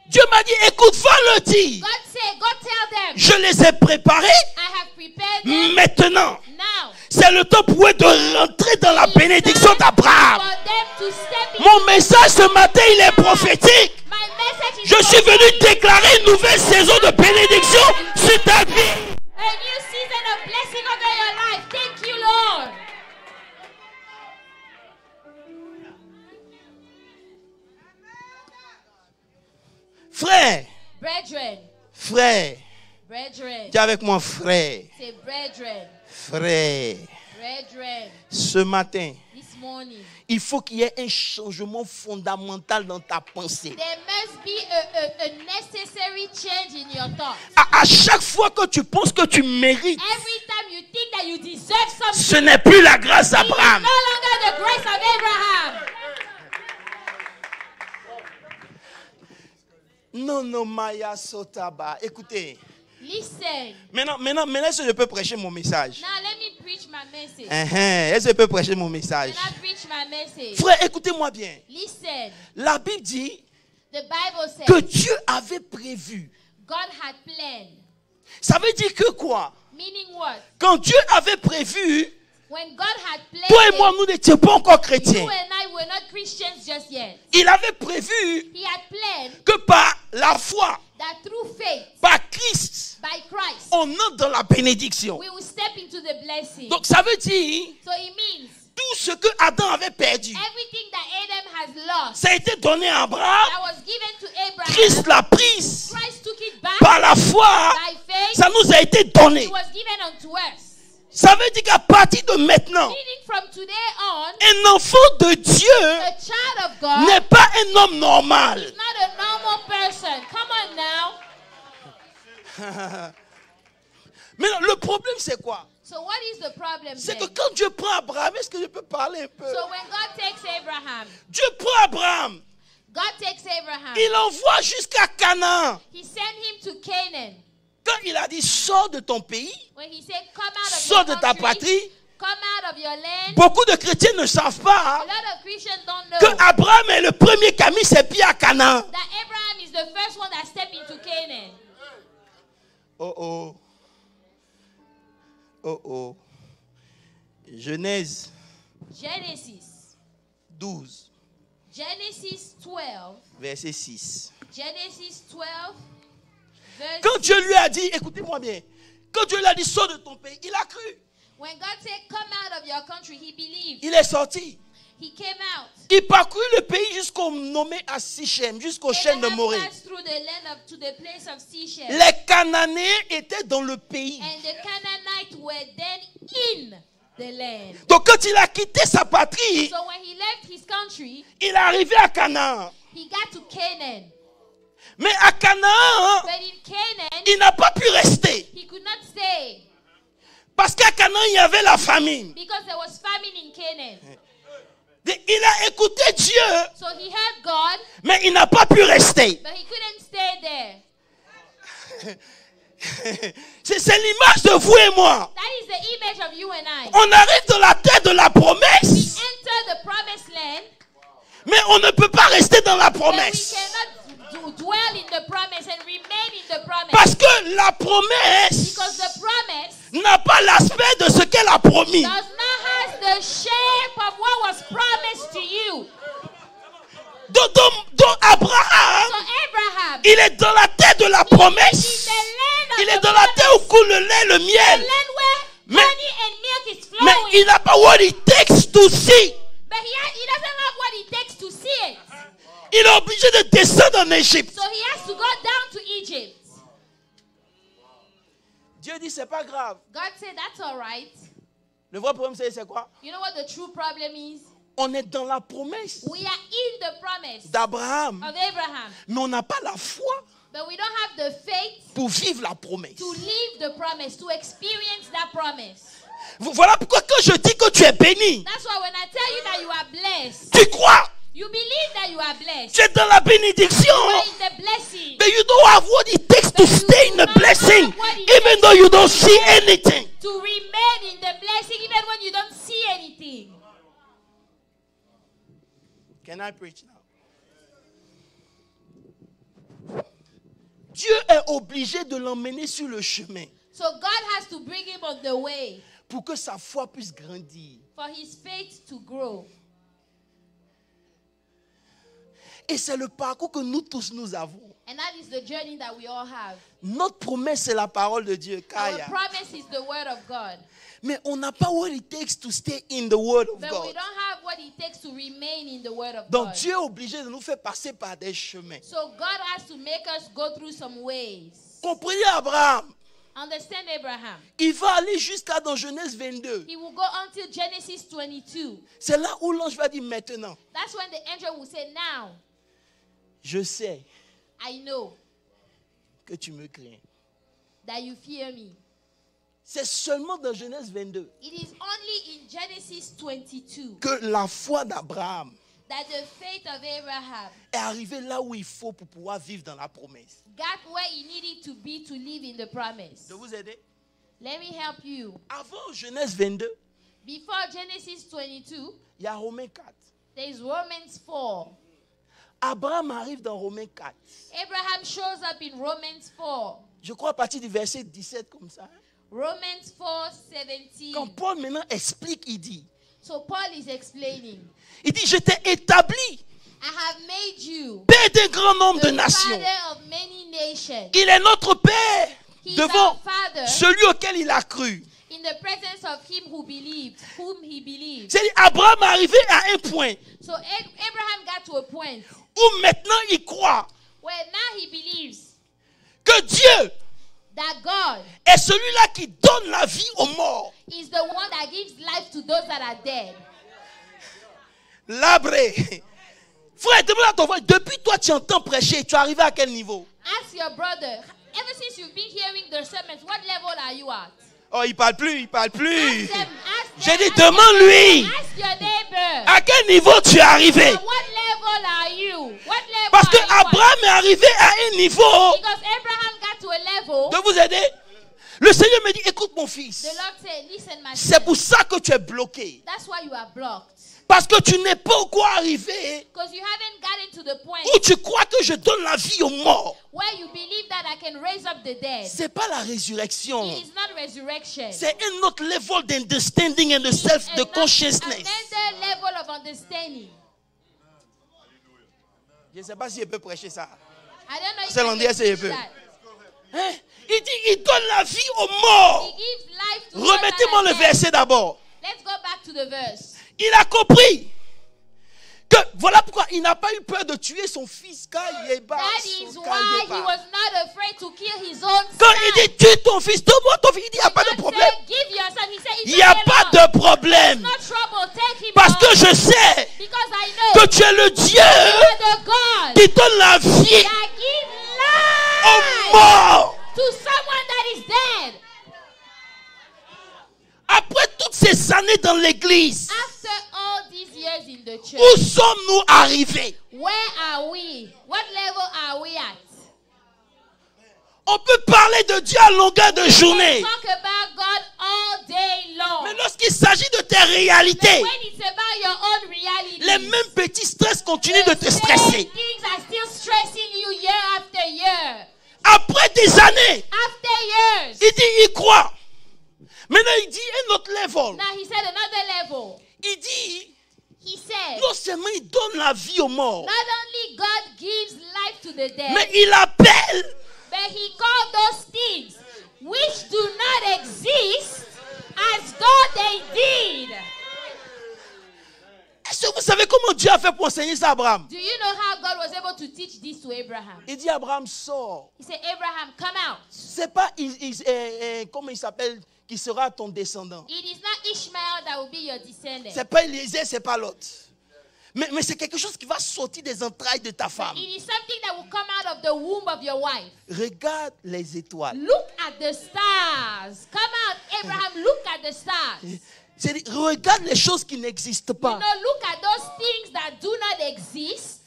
Dieu m'a dit, écoute, va le dire. God said, go tell them. Je les ai préparés. I have prepared them. Maintenant, Now, c'est le temps pour eux de rentrer dans la bénédiction d'Abraham. for them to step in. Mon message ce matin, il est prophétique. My message is Je suis venu déclarer une nouvelle saison de bénédiction sur ta vie. a new season of blessing over your life. Thank you, Lord. Frère, Brethren, frère, brethren, dis avec moi frère, say brethren, frère. brethren. Ce matin, This morning, il faut qu'il y ait un changement fondamental dans ta pensée. there must be a necessary change in your thoughts. À chaque fois que tu penses que tu mérites, Every time you think that you deserve something, ce n'est plus la grâce it is d'Abraham. no longer the grace of Abraham. Non, Maya Sotaba. Écoutez, Listen. maintenant, est-ce que je peux prêcher mon message? Now let me preach my message. Est-ce que je peux prêcher mon message? Can I preach my message? Frère, écoutez-moi bien. Listen. La Bible dit The Bible says que Dieu avait prévu. God had planned. Ça veut dire que quoi? Meaning what? Quand Dieu avait prévu, When God had planned toi et moi, it, nous n'étions pas encore you chrétiens. and I were not Christians just yet. Il avait prévu He had planned que par la foi, that through faith, par Christ, by Christ, on entre dans la bénédiction. we will step into the blessing. Donc ça veut dire So it means tout ce que Adam avait perdu, everything that Adam has lost, ça a été donné à Abraham. that was given to Abraham, Christ l'a prise Christ took it back par la foi. by faith. Ça nous a été donné. It was given unto us. Ça veut dire qu'à partir de maintenant, Meaning from today on, un enfant de Dieu a child of God n'est pas un homme normal. is not a normal person. Come on now. Mais non, le problème c'est quoi? So what is the problem C'est que then? quand Dieu prend Abraham, est-ce que je peux parler un peu? So when God takes Abraham, Dieu prend Abraham, God takes Abraham. il l'envoie jusqu'à Canaan. He sent him to Canaan. Quand il a dit sors de ton pays, When he said, come out of sors your de ta country, patrie, come out of your land. beaucoup de chrétiens ne savent A pas lot of Christians don't know que Abraham est le premier qui a mis ses pieds à Canaan. that Abraham is the first one that stepped into Canaan. Oh. Genèse Genesis 12, 12, verset 6. Genesis 12, verse Quand 6. Dieu lui a dit, écoutez-moi bien, quand Dieu lui a dit sors de ton pays, il a cru. When God said, come out of your country, he believed. Il est sorti. He came out. Il parcourut le pays jusqu'au nommé à Sichem, jusqu'au chêne de Abraham Morée. passed through the land to the place of Shechem. Les Cananéens étaient dans le pays. And the Canaanites were then in the land. Donc quand il a quitté sa patrie, So when he left his country, il est arrivé à Canaan. he got to Canaan. Mais à Canaan, But in Canaan, il n'a pas pu rester. he could not stay Parce qu'à Canaan, il y avait la famine. because there was famine in Canaan. Il a écouté Dieu, So he heard God, mais il n'a pas pu rester. but he couldn't stay there. C'est l'image de vous et moi. That is the image of you and I. On arrive dans la terre de la We promesse, enter the promised land, mais on ne peut pas rester dans la but we promesse. cannot dwell in the promise and remain in the promise. Parce que la promesse Because the promise n'a pas l'aspect de ce qu'elle a promis. does not have the shape of what was promised to you. Donc Abraham, So Abraham, il est dans la terre de la in promesse. the land of Il est the dans la terre où promise, coule le lait, le the miel. land where Mais- honey and milk milk is flowing. Mais il n'a pas what it takes to see. But he doesn't have what it takes to see it. Il est obligé de descendre en Égypte. So he has to go down to Egypt. Dieu dit, c'est pas grave. God said, that's all right. Le vrai problème, c'est quoi? You know what the true problem is? On est dans la promesse We are in the promise d'Abraham. of Abraham. Mais on n'a pas la foi But we don't have the faith pour vivre la promesse. to live the promise, to experience that promise. Voilà pourquoi quand je dis que tu es béni, That's why when I tell you that you are blessed, tu crois. you believe that you are blessed. Tu es dans la bénédiction. You are in the blessing. But you don't have what it takes to stay in the blessing, even though you don't see anything. To remain in the blessing even when you don't see anything. Can I preach now? Dieu est obligé de l'emmener sur le chemin So God has to bring him on the way pour que sa foi puisse grandir. for his faith to grow. Et c'est le parcours que nous tous nous avons. And that is the journey that we all have. Notre promesse, c'est la parole de Dieu. Our Kaya. promise is the word of God. Mais on n'a pas what it takes to stay in the word of But we God. don't have what it takes to remain in the word of Donc God. Dieu est obligé de nous faire passer par des chemins. So God has to make us go through some ways. Comprenez Abraham. Understand Abraham. Il va aller jusqu'à dans Genèse 22. He will go until Genesis 22. C'est là où l'ange va dire maintenant. That's when the angel will say, now, Je sais I know que tu me crains. that you fear me. C'est seulement dans Genèse 22 It is only in Genesis 22 que la foi d'Abraham that the faith of Abraham est arrivée là où il faut pour pouvoir vivre dans la promesse. got where he needed to be to live in the promise. De vous aider? Let me help you. Avant Genèse 22, Before Genesis 22, il y a Romains 4. there is Romans 4. Abraham arrive dans Romains 4. Abraham shows up in Romans 4. Je crois à partir du verset 17 comme ça. Romans 4:17. Quand Paul maintenant explique, il dit, So Paul is explaining, je t'ai établi I have made you père d'un grand nombre de the nations. father of many nations. Il est notre père He is devant our father celui auquel il a cru. in the presence of him who believed, whom he believed. C'est-à-dire, Abraham est arrivé à un point So Abraham got to a point où maintenant il croit where now he believes que Dieu that God est celui-là qui donne la vie aux morts. is the one that gives life to those that are dead. Labré. Frère, demande à ton frère, depuis toi tu entends prêcher, tu es arrivé à quel niveau? Ask your brother, ever since you've been hearing the sermons, what level are you at? Oh, il parle plus, il parle plus. Ask them, J'ai dit, demande-lui. Ask your neighbor. À quel niveau tu es arrivé? What level are you? What level Parce que are you at? Abraham est arrivé à un niveau. Because Abraham got to a level, De vous aider? Le Seigneur me dit, écoute mon fils. the Lord said, listen my C'est son, pour ça que tu es bloqué. that's why you are blocked. Parce que tu n'es pas encore arrivé Because you haven't gotten to the point où tu crois que je donne la vie aux morts. where you believe that I can raise up the dead. C'est pas la résurrection. It is not resurrection. C'est un autre level d'understanding and de self, de consciousness. Another level of understanding. Je ne sais pas si je peux prêcher ça. I don't know if C'est I l'anglais, can c'est teach peu. that. Hein? Il dit, il donne la vie aux morts. He gives life to those that Remettez-moi are le dead. verset d'abord. Let's go back to the verse. Il a compris que voilà pourquoi il n'a pas eu peur de tuer son fils. That is why he was not afraid to kill his own Quand son. il dit tue ton fils, donne-moi ton fils, il dit il n'y a pas de God problème. said, give your son. He said, Il it's n'y a okay, pas Lord. de problème. No trouble. Take him Parce on. que je sais Because I know que tu es le Dieu you are the God qui donne la vie that gives aux life morts. to someone that is dead. Après toutes ces années dans l'église, After all these years in the church, où sommes-nous arrivés? where are we? What level are we at? On peut parler de Dieu à longueur de journée. Talk about God all day long. Mais lorsqu'il s'agit de tes réalités, When it's about your own reality, les mêmes petits stress continuent de te the stresser. same things are still stressing you year after year. Après des années, After years. il dit, il croit. Maintenant, il dit un autre level. Now he said another level. Il dit, He said, non seulement il donne la vie aux morts, not only God gives life to the dead, mais il appelle but he called those things which do not exist as Let's go, they did. Est-ce que vous savez comment Dieu a fait pour enseigner ça à Abraham? Do you know how God was able to teach this to Abraham? Il dit Abraham, sors. He said, Abraham, come out. C'est pas, comment il s'appelle, qui sera ton descendant. It is not Ishmael that will be your descendant. C'est pas Élisée, c'est pas l'autre. Mais c'est quelque chose qui va sortir des entrailles de ta femme. It is something that will come out of the womb of your wife. Regarde les étoiles. Look at the stars. Come out, Abraham, look at the stars. Regarde les choses qui n'existent You pas. know, look at those things that do not exist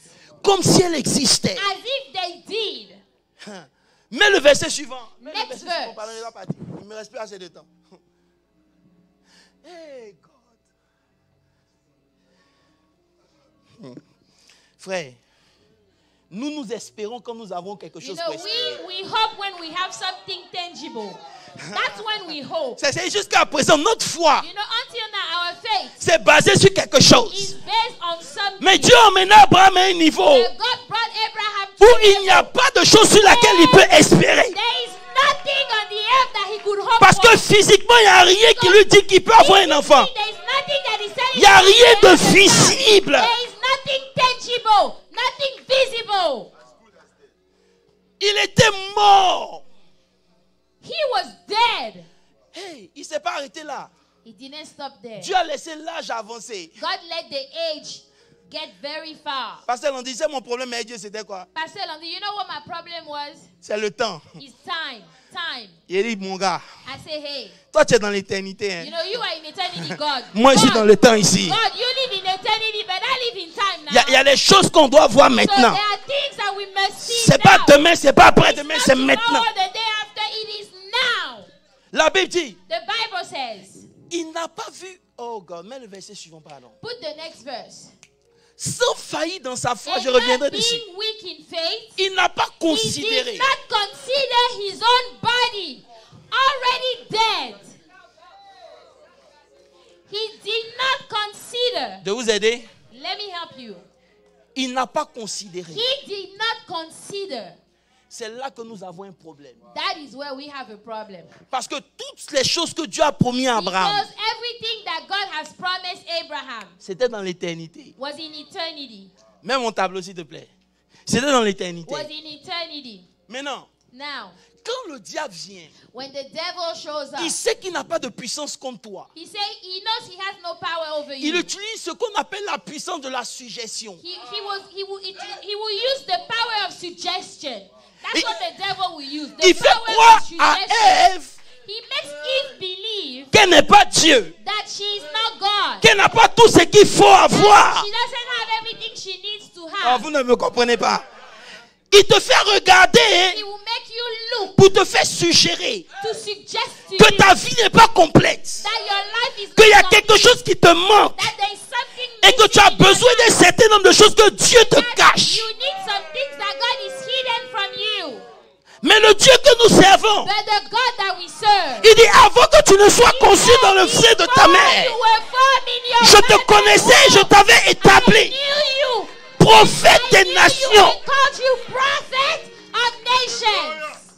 Comme si elles existaient. as if they did. Mets le verset suivant. Mets Next le verset suivant. verse. Pardon, il va partir. Il me reste plus assez de temps. Hey God. Frère, nous espérons quand nous avons quelque You chose know, pour espérer. we hope when we have something tangible. That's when we hope. C'est jusqu'à présent notre foi. You know, until now, our faith C'est basé sur quelque chose. is based on something. Mais Dieu emmène Abraham à un niveau That God brought Abraham où to il n'y a pas de chose sur laquelle il peut espérer. There is nothing on the earth that he could hope Parce que for. physiquement, il n'y a rien qui lui dit qu'il peut avoir un enfant. There is nothing that is telling Il n'y a him rien that de he has a son. visible. There is nothing tangible, nothing visible. Il était mort. He was dead. Hey, il ne s'est pas arrêté là. He didn't stop there. Dieu a laissé l'âge avancer. God let the age get very far. Pasteur, on disait mon problème avec Dieu, c'était quoi? Pastor Landy, you know what my problem was? C'est le temps. It's time. Time. Il dit, mon gars, I say, hey, toi tu es dans l'éternité. Hein? you know, you are in eternity, God. Moi, je suis dans le temps ici. God, you live in eternity, but I live in time now. Il y a des choses qu'on doit voir So maintenant. there are things that we must see C'est pas now. demain, c'est pas après It's demain, not c'est tomorrow, maintenant. the day after, it is now. La Bible dit, The Bible says, il n'a pas vu. Oh God, mets le verset suivant, pardon. put the next verse. Sans faillir dans sa foi, And je reviendrai not dessus. being weak in faith, Il n'a pas he considéré. did not consider his own body already dead. He did not consider. De vous aider, Let me help you. il n'a pas considéré. He did not consider. C'est là que nous avons un problème. That is where we have a problem. Parce que toutes les choses que Dieu a promis à Abraham, Because everything that God has promised Abraham c'était dans l'éternité. was in eternity. Mets mon tableau, s'il te plaît. C'était dans l'éternité. Was in eternity. Maintenant, Now, quand le diable vient, when the devil shows up, il sait qu'il n'a pas de puissance contre toi. he knows he has no power over Il you. utilise ce qu'on appelle la puissance de la suggestion. He will use the power of suggestion. That's Il- what the devil will use. The Il fait power croire of à suggestion. Ève He makes Eve believe qu'elle n'est pas Dieu, that she is not God. qu'elle n'a pas tout ce qu'il faut avoir. She doesn't have everything she needs to Oh, have. vous ne me comprenez pas. Il te fait regarder He will make you look pour te faire suggérer to suggest to que you ta vie n'est pas complète, that your life is qu'il y a not quelque complete, chose qui te manque that there is something et que tu as missing in your besoin d'un life, certain nombre de choses que Dieu te that cache. you need some things that God is hidden from you. Mais le Dieu que nous servons, But the God that we serve, il dit avant que tu ne sois conçu dans le sein de ta mère, you were formed in your je te mother's connaissais, je womb. t'avais I établi knew you. prophète I des knew you nations. and called you prophet of nations.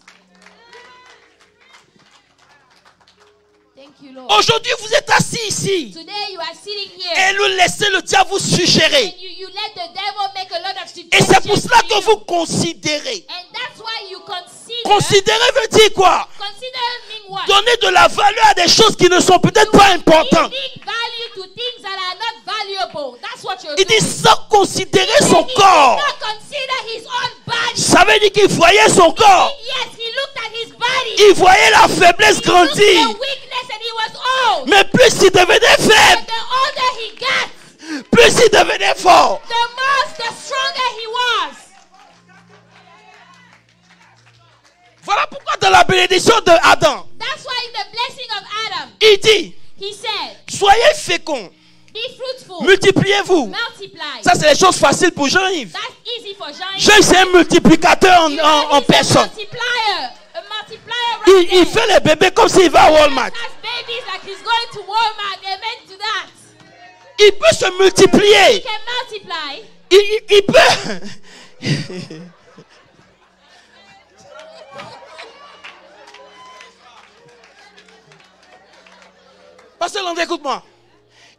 Thank you, Lord. Aujourd'hui, vous êtes assis ici Today you are sitting et here vous laissez le diable vous suggérer. and you let the devil make a lot of Et c'est pour suggestions cela to que you. vous considérez. And that's why you consider. Considérer veut dire quoi? Consider mean what? Donner de la valeur à des choses qui ne sont peut-être pas importantes. Giving value to things that are not valuable. That's what you're Il dit doing. sans considérer son He corps. did not consider his own body. Ça veut dire qu'il voyait son corps. Yes, he looked at his body. Il voyait la faiblesse He looked at grandir. the weakness and he was old. Mais plus il devenait faible, But the older he got, plus il devenait fort. the stronger he was. Voilà pourquoi dans la bénédiction de Adam, That's why in the blessing of Adam, il dit, he said, soyez féconds, be fruitful, multipliez-vous. multiply. Ça, c'est les choses faciles pour Jean-Yves. That's easy for Jean. Jean-Yves, c'est un multiplicateur en He's personne. a multiplier right Il there. fait les bébés comme s'il va à Walmart. Has babies like he's going to Walmart. They're meant to that. Il peut se He multiplier. can multiply. Il peut. Pasteur Landry, écoute-moi.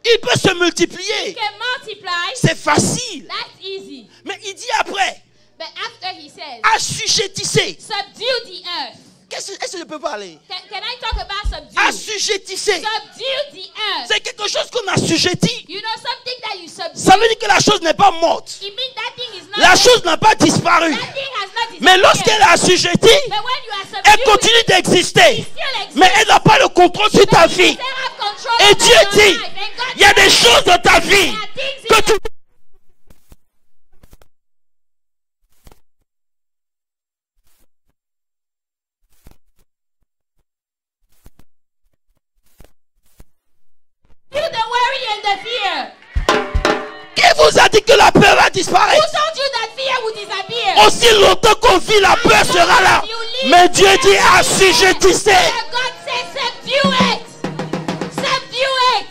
Il peut se multiplier. He can multiply. C'est facile. That's easy. Mais il dit après, But after he says, assujettissez. subdue the earth. Est-ce que je peux parler? Can I talk about subdue? Assujettissez. Subdue the earth. C'est quelque chose qu'on assujettit. You know something that you subdue? Ça veut dire que la chose n'est pas morte. It means that thing is not La dead. chose n'a pas disparu. That thing has not disappeared. Mais lorsqu'elle est assujettie, But when you are subdued, elle continue d'exister. it still exists. Mais elle n'a pas le contrôle sur ta vie. You still have control Et over Dieu your dit, life. And God il y a des says, choses dans ta vie there are things que in tu... you the worry and the fear. Qui vous a dit que la peur va Who disparaître? told you that fear would disappear? Aussi longtemps qu'on vit, la peur sera là. Mais Dieu dit, assujettissez. But God says subdue it. Subdue it.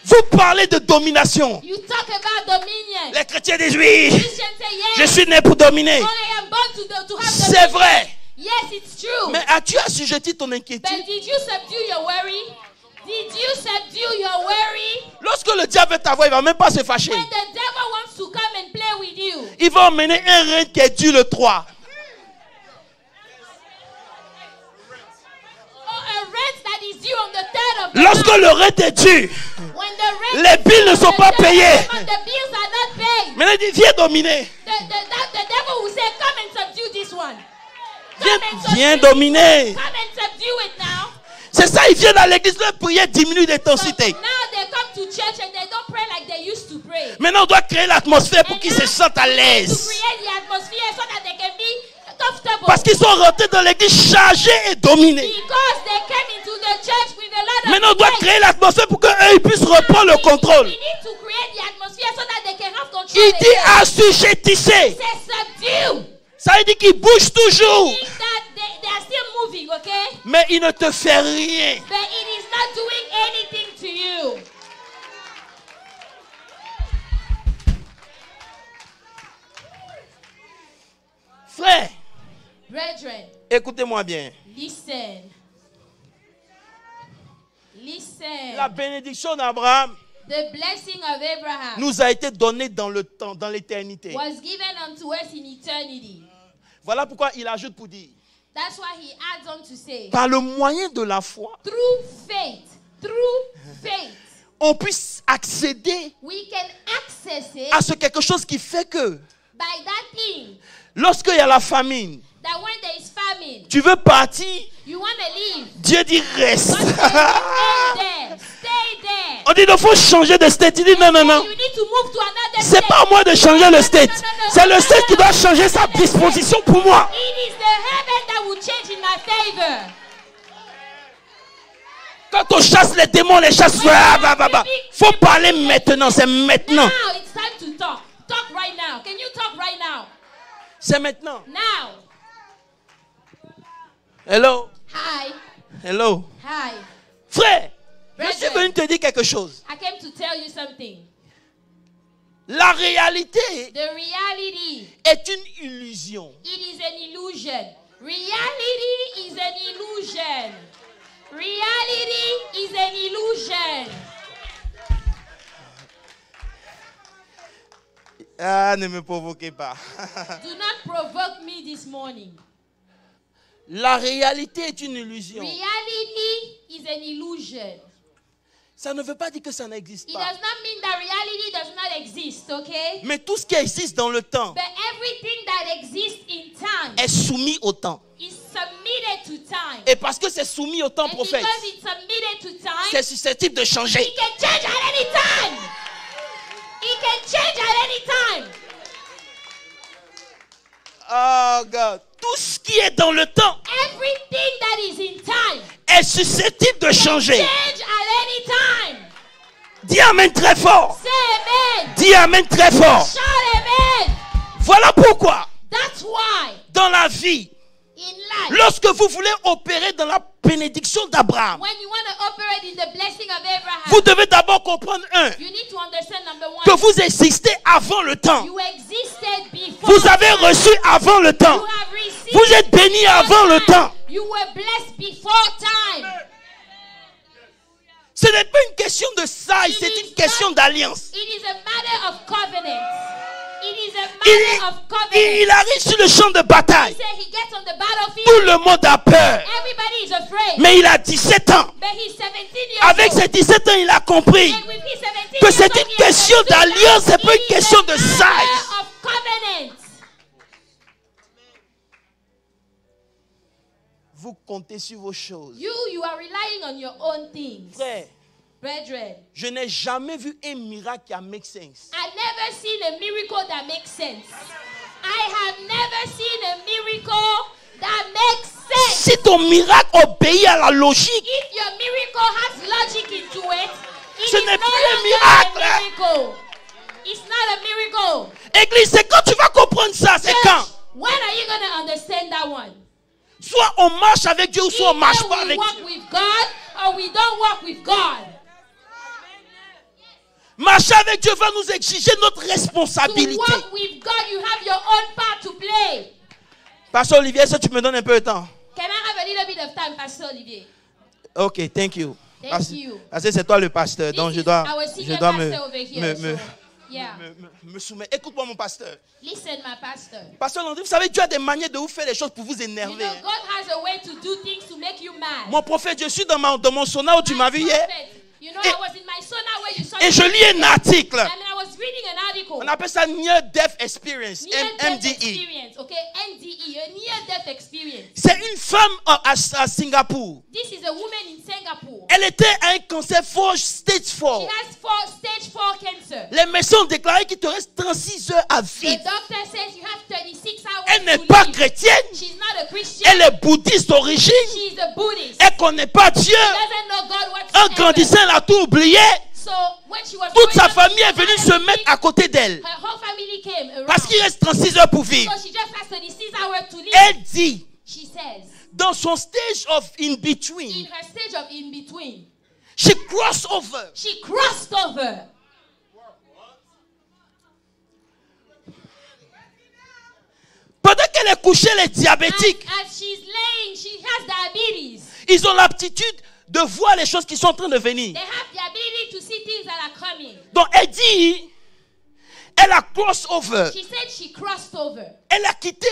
Vous parlez de domination. You talk about dominion. Les chrétiens disent oui, Christians say je yes. suis né pour dominer. I am born to have C'est dominion. vrai. Yes, it's true. Mais as-tu assujetti ton inquiétude? But did you subdue your worry? Did you subdue your worry? Lorsque le diable veut t'avoir, il ne va même pas se fâcher. When the devil wants to come and play with you, Il va emmener un rein qui est dû le 3. or a rent that is due on the 3rd of the Lorsque month, le rein est dû, when the rent les billes ne sont pas payées. the bills are not paid, Maintenant, il dit, viens dominer. the devil will say, come and subdue this one. Come and subdue Viens it. dominer. Come and subdue it now. C'est ça, ils viennent à l'église, leur prière diminue So d'intensité. now they come to church and they don't pray like they used to pray. Maintenant, on doit créer l'atmosphère pour And qu'ils now se sentent à we need to l'aise. create the atmosphere so that they can be comfortable. Parce qu'ils sont rentrés dans l'église chargés et dominés. Because they came into the church with a lot of Maintenant, on doit weight. créer l'atmosphère pour qu'eux, ils puissent reprendre le contrôle. We need to create the atmosphere so that they can have control. Il dit again. assujettissez. Say subdue. Ça veut dire qu'ils bougent toujours. Means that they are still moving, okay? Mais il ne te fait rien. But it is not doing anything to you. Frère, Brethren, écoutez-moi bien. listen. Listen. La bénédiction d'Abraham The blessing of Abraham nous a été donnée dans le temps, dans l'éternité. was given unto us in eternity. Voilà pourquoi il ajoute pour dire, That's why he adds on to say, par le moyen de la foi, through faith, on puisse accéder we can access it à ce quelque chose qui fait que, by that thing lorsqu'il y a la famine, that when there is famine, tu veux partir, you want to leave. Dieu dit reste. God says, stay there. Stay there. On dit il faut changer de state. Il dit non, non, non. You need to move to another C'est state. pas à moi de changer le state. C'est le state qui doit changer sa disposition pour moi. It is the heaven that will change in my favor. Quand on chasse les démons, les chasse. Faut parler maintenant. C'est maintenant. Now it's time to talk. Talk right now. Can you talk right now? C'est maintenant. Now. Hello. Hi. Hello. Hi. Frère, je Brethren, suis venu te dire quelque chose. I came to tell you something. La réalité The reality, est une illusion. it is an illusion. Reality is an illusion. Reality is an illusion. Ah, ne me provoquez pas. Do not provoke me this morning. La réalité est une illusion. Reality is an illusion. Ça ne veut pas dire que ça n'existe It pas. does not mean that reality does not exist, okay? Mais tout ce qui existe dans le temps But everything that exists in time est soumis au temps. is submitted to time. Et parce que c'est soumis au temps And prophète, because it's submitted to time, c'est susceptible de changer. it can change at any time. It can change at any time. Oh God. Tout ce qui est dans le temps Everything that is in time est susceptible de changer. change at any time. Dis amen très fort. Say amen. Dis amen très fort. Shout amen. Voilà pourquoi, That's why dans la vie, in life, lorsque vous voulez opérer dans la bénédiction d'Abraham, when you want to operate in the blessing of Abraham, vous devez d'abord comprendre you need to understand number one, que vous existez avant le temps. you existed before. Vous avez reçu avant le temps. You have received Vous êtes béni avant le temps. You were blessed before time. Ce n'est pas une question de size, c'est une question d'alliance. It is a matter of covenant. It is a matter of covenant. Il arrive sur le champ de bataille. He said he gets on the battlefield. Tout le monde a peur. Everybody is afraid. Mais il a 17 ans. But he's 17 years Avec old. ses 17 ans, il a compris And with his 17 que c'est years old, une he question understood that d'alliance, c'est pas it une is question a de matter size. of covenant. Vous comptez sur vos choses. You are relying on your own things. Frère, Brethren, je n'ai jamais vu un miracle qui a make sense. I've never seen a miracle that makes sense. I have never seen a miracle that makes sense. Si ton miracle obéit à la logique, If your miracle has logic into it, it Ce is n'est no plus un longer miracle. a miracle. It's not a miracle. Église, c'est quand tu vas comprendre ça, c'est quand? Church, when are you going to understand that one? Soit on marche avec Dieu ou soit on marche Either pas we avec walk Dieu. with God or we don't walk with God. Marcher avec Dieu va nous exiger notre To responsabilité. walk with God, you have your own part to play. Pasteur Olivier, est-ce que tu me donnes un peu de temps? Can I have a little bit of time, Pastor Olivier? Ok, thank you. Thank you. Parce que c'est toi le pasteur, donc This je is dois our senior me, pastor over here, me, so, yeah. me soumettre. Écoute-moi mon pasteur. Listen, my pastor. Pasteur Landry, vous savez, Dieu a des manières de vous faire les choses pour vous You énerver. know, God has a way to do things to make you mad. Mon prophète, je suis dans mon sauna où tu m'as vu hier. Prophet, you know, I was in my sauna where you saw Et me. je lis un article. And I was reading an article. On appelle ça Near Death Experience, Near-death MDE. experience, okay? NDE, a near-death experience. C'est une femme à Singapour. This is a woman in Singapore. Elle était à un cancer stage 4. She has stage 4 cancer. Les médecins ont déclaré qu'il te reste 36 heures à The vivre. doctor says you have 36 hours Elle n'est to pas live. chrétienne. She's not a Christian. Elle est bouddhiste d'origine. She's a Buddhist. Elle ne connaît pas Dieu. Doesn't know God En whatsoever. grandissant, elle a tout oublié. So when she was Toute growing sa up, famille est she venue had se everything. mettre à côté d'elle. Her whole family came around. Parce qu'il reste 36 heures pour vivre. So she just has 36 hours to live. Elle dit, She says, dans son stage of in in between, her stage of in between, she crossed over. she crossed over. Pendant qu'elle est couchée, les diabétiques, As she's laying, she has diabetes. ils ont l'aptitude de voir les choses qui sont en train de venir. They have the ability to see things that are coming. Donc elle dit, elle a crossed over. She said she crossed over. Elle a quitté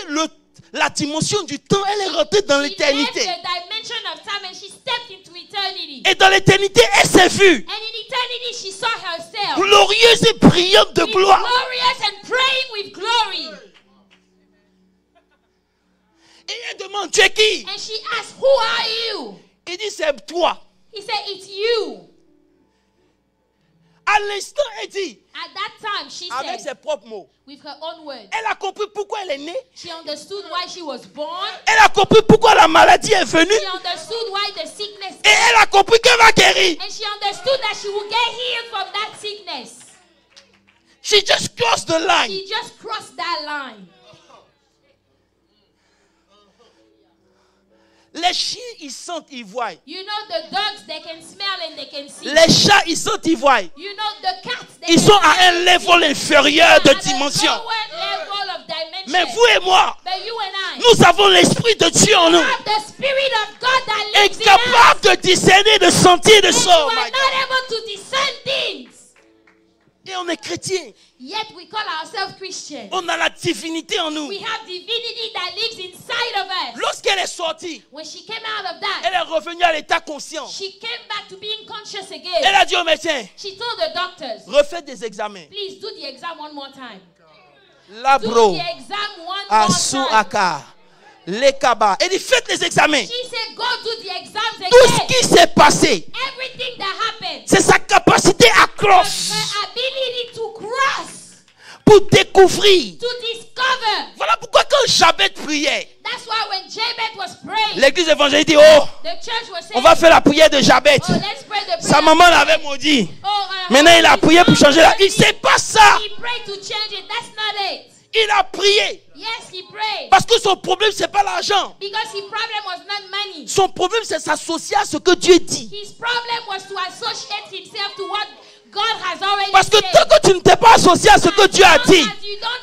la dimension du temps. Elle est rentrée dans She left l'éternité. the dimension of time and she stepped into eternity. Et dans l'éternité, elle s'est vue And in eternity, she saw herself glorieuse et brillante de with gloire. glorious and praying with glory. Et elle demande, tu es qui? And she asked, "Who are you?" Il dit, c'est toi. He said, "It's you." À l'instant, elle dit, At that time, she avec said, ses propres mots, with her own words, elle a compris pourquoi elle est née. she understood why she was born. Elle a compris pourquoi la maladie est venue. She understood why the sickness Et elle a compris qu'elle va guérir. and she understood that she would get healed from that sickness. She just crossed the line. She just crossed that line. Les chiens, ils sentent, ils voient. You know, the dogs, they can smell and they can see. Les chats, ils sentent, ils voient. You know, the cats, they Ils can sont à smell un and level see. inférieur de At a dimension. lower level of dimension. Mais vous et moi, But you and I, nous avons l'Esprit de Dieu en nous. have the Spirit of God that lives in us. Incapable de discerner, de sentir, de And you sortir. are not able to discern things. Et on est chrétien. Yet we call ourselves Christians. On a la divinité en nous. We have divinity that lives inside of us. Lorsqu'elle est sortie, When she came out of that, elle est revenue à l'état conscient. she came back to being conscious Elle again. a dit au médecin, She told the doctors, refaites des examens. please do the exam one more time. Do Labro, the exam one more Asu time. Aka, Lekaba. Elle dit, faites les examens. She said, go do the exams Tout ce again. qui s'est passé, Everything that happened, c'est sa capacité à was cross, her ability to cross, pour découvrir. to discover. Voilà pourquoi quand Jabez priait, That's why when Jabez was praying, l'église évangélique dit, oh, the church was saying, on va faire la prière de Jabez. oh, let's pray the prayer. Sa maman l'avait maudit. Oh, Maintenant, il a prié pour changer la... Il sait pas ça. He prayed to change it. That's not it. Il a prié. Yes, he prayed. Parce que son problème, c'est pas l'argent. Because his problem was not money. Son problème, c'est s'associer à ce que Dieu dit. His problem was to associate himself to what God has already Parce que said. tant que tu ne t'es pas associé à ce que Dieu a dit,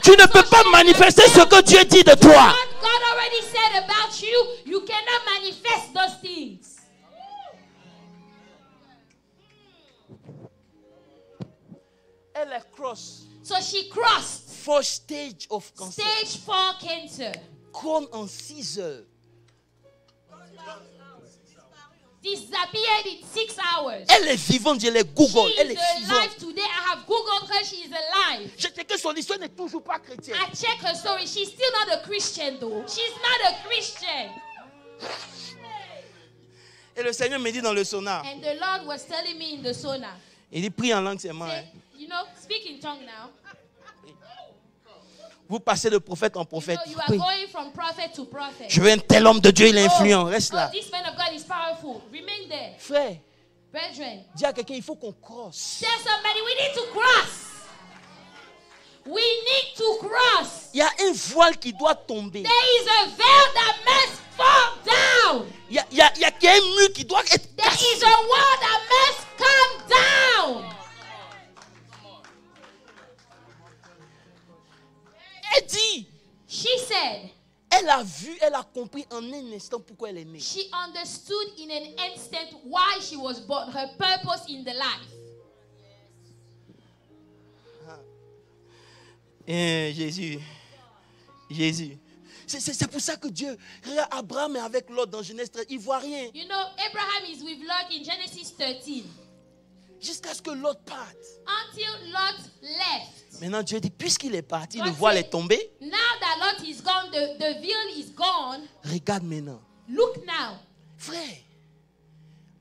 tu ne peux pas manifester ce que Dieu dit de toi. What God already said about you, you cannot cannot manifest those things. Elle est cross. So she crossed 4 stages of cancer. stage 4 cancer. Comme en 6 heures. Disappeared in 6 hours. Elle est vivante, je l'ai Google. She Elle is est vivante. alive today. I have Googled her. She is alive. Je sais que son histoire n'est toujours pas chrétienne. I check her story. She's still not a Christian though. She's not a Christian. Et le Seigneur me dit dans le sonar. And the Lord was telling me in the sauna. Il dit prie en langue seulement. Say, you know, speak in tongue now. Vous passez de prophète en You prophète. know, you are Prie. going from prophet to prophet. Je veux un tel homme de Dieu, il est influent. Reste là. This man of God is powerful. Remain there. Frère, Brethren, dis à quelqu'un, il faut qu'on crosse. tell somebody we need to cross. We need to cross. Il y a un voile qui doit tomber. There is a veil that must fall down. Il y a un mur qui doit être There cassé. is a wall that must come down. Elle dit, She said, elle a vu, elle a compris en un instant pourquoi elle est née. she understood in an instant why she was born, her purpose in the life. Jésus. C'est pour ça que Dieu, regarde Abraham est avec Lot dans Genèse 13, il ne voit rien. You know, Abraham is with Lot in Genesis 13 Jusqu'à ce que Lot parte. until Lot left. Maintenant Dieu dit, puisqu'il est parti, God le voile said, est tombé. Now that Lot is gone, the veil is gone. Regarde maintenant. Look now. Frère,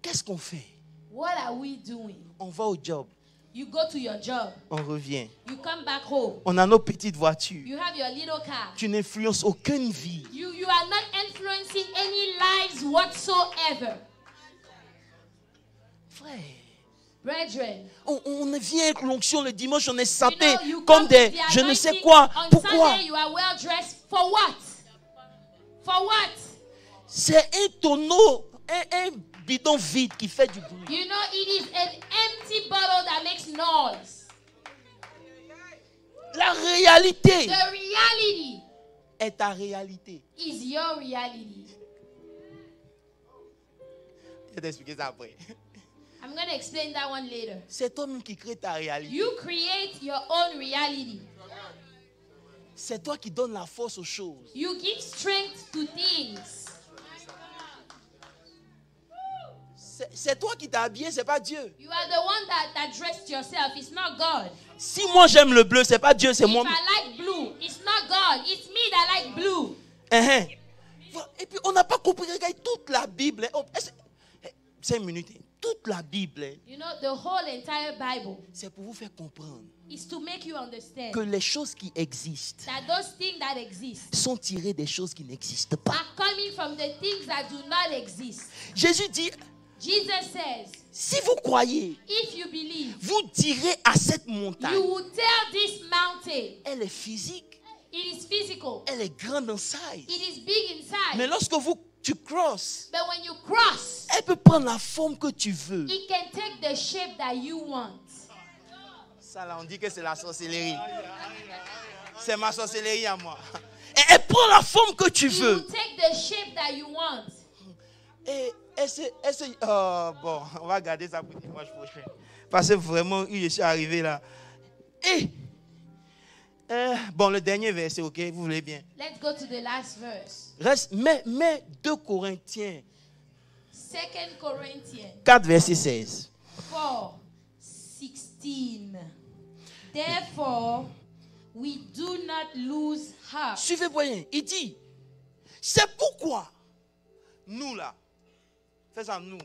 qu'est-ce qu'on fait? What are we doing? On va au job, You go to your job. on revient. You come back home. On a nos petites voitures. You have your little car. Tu n'influences aucune vie. You are not influencing any lives whatsoever. Frère, Brethren, on vient avec l'onction le dimanche, on est sapé you know, you comme come des with the je ne sais anointing. quoi. On Pourquoi? Sunday, you are well dressed. For what? For what? C'est un tonneau, un bidon vide qui fait du bruit. You know, it is an empty bottle that makes noise. La réalité The reality est ta réalité. is your reality. Je vais t'expliquer ça après. I'm going to explain that one later. C'est toi-même qui crée ta réalité. You create your own reality. C'est toi qui donnes la force aux choses. You give strength to things. C'est toi qui t'es habillé, c'est pas Dieu. You are the one that dressed yourself. It's not God. Si moi j'aime le bleu, c'est pas Dieu, c'est If moi. I like blue, it's not God. It's me that like blue. Et puis on n'a pas compris. Regarde toute la Bible. 5 minutes. Toute la Bible, You know, the whole entire Bible c'est pour vous faire comprendre is to make you understand que les choses qui existent that those things that exist sont tirées des choses qui n'existent pas. are coming from the things that do not exist. Jésus dit, Jesus says, si vous croyez, if you believe, vous direz à cette you montagne, will tell this mountain. elle est physique, It is physical. elle est grande en size. It is big inside. Mais lorsque tu crosses, But when you cross, elle peut prendre la forme que tu veux. it can take the shape that you want. Ça là, on dit que c'est la sorcellerie. C'est ma sorcellerie à moi. Et elle prend la forme que tu It veux. will take the shape that you want. Et bon, on va garder ça pour dimanche prochain. Parce que vraiment, je suis arrivé là. Et bon, le dernier verset, ok, vous voulez bien. Let's go to the last verse. Reste, mais 2 Corinthiens 2 Corinthians 4, verset 16. 4:16. Therefore, we do not lose heart. Suivez bien. Il dit, c'est pourquoi nous là, fais ça nous,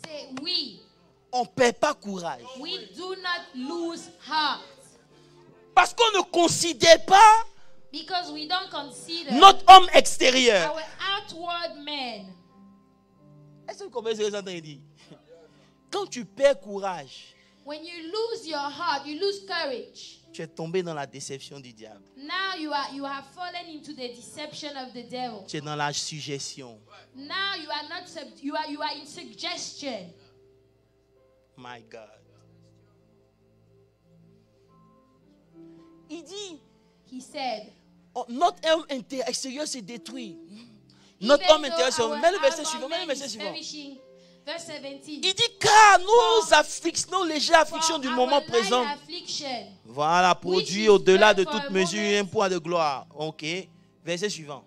Say we. on ne perd pas courage. We do not lose heart. Parce qu'on ne considère pas Because we don't consider notre homme extérieur. our outward man. Est-ce que vous comprenez ce que j'entends dire? Quand tu perds courage, When you lose your heart, you lose courage. tu es tombé dans la déception du diable. Now you have fallen into the deception of the devil. Tu es dans la suggestion. Now you are not you are in suggestion. My God. Il dit, He said, notre homme extérieur se détruit. Notre Even homme though intérieur, our mets le verset outward suivant, mets le man verset is suivant. perishing. Verse 17. Il dit car nos légères afflictions For du our moment light présent, affliction, voilà, which produit is au-delà de but for toute a mesure moment. un poids de gloire. Ok, verset suivant.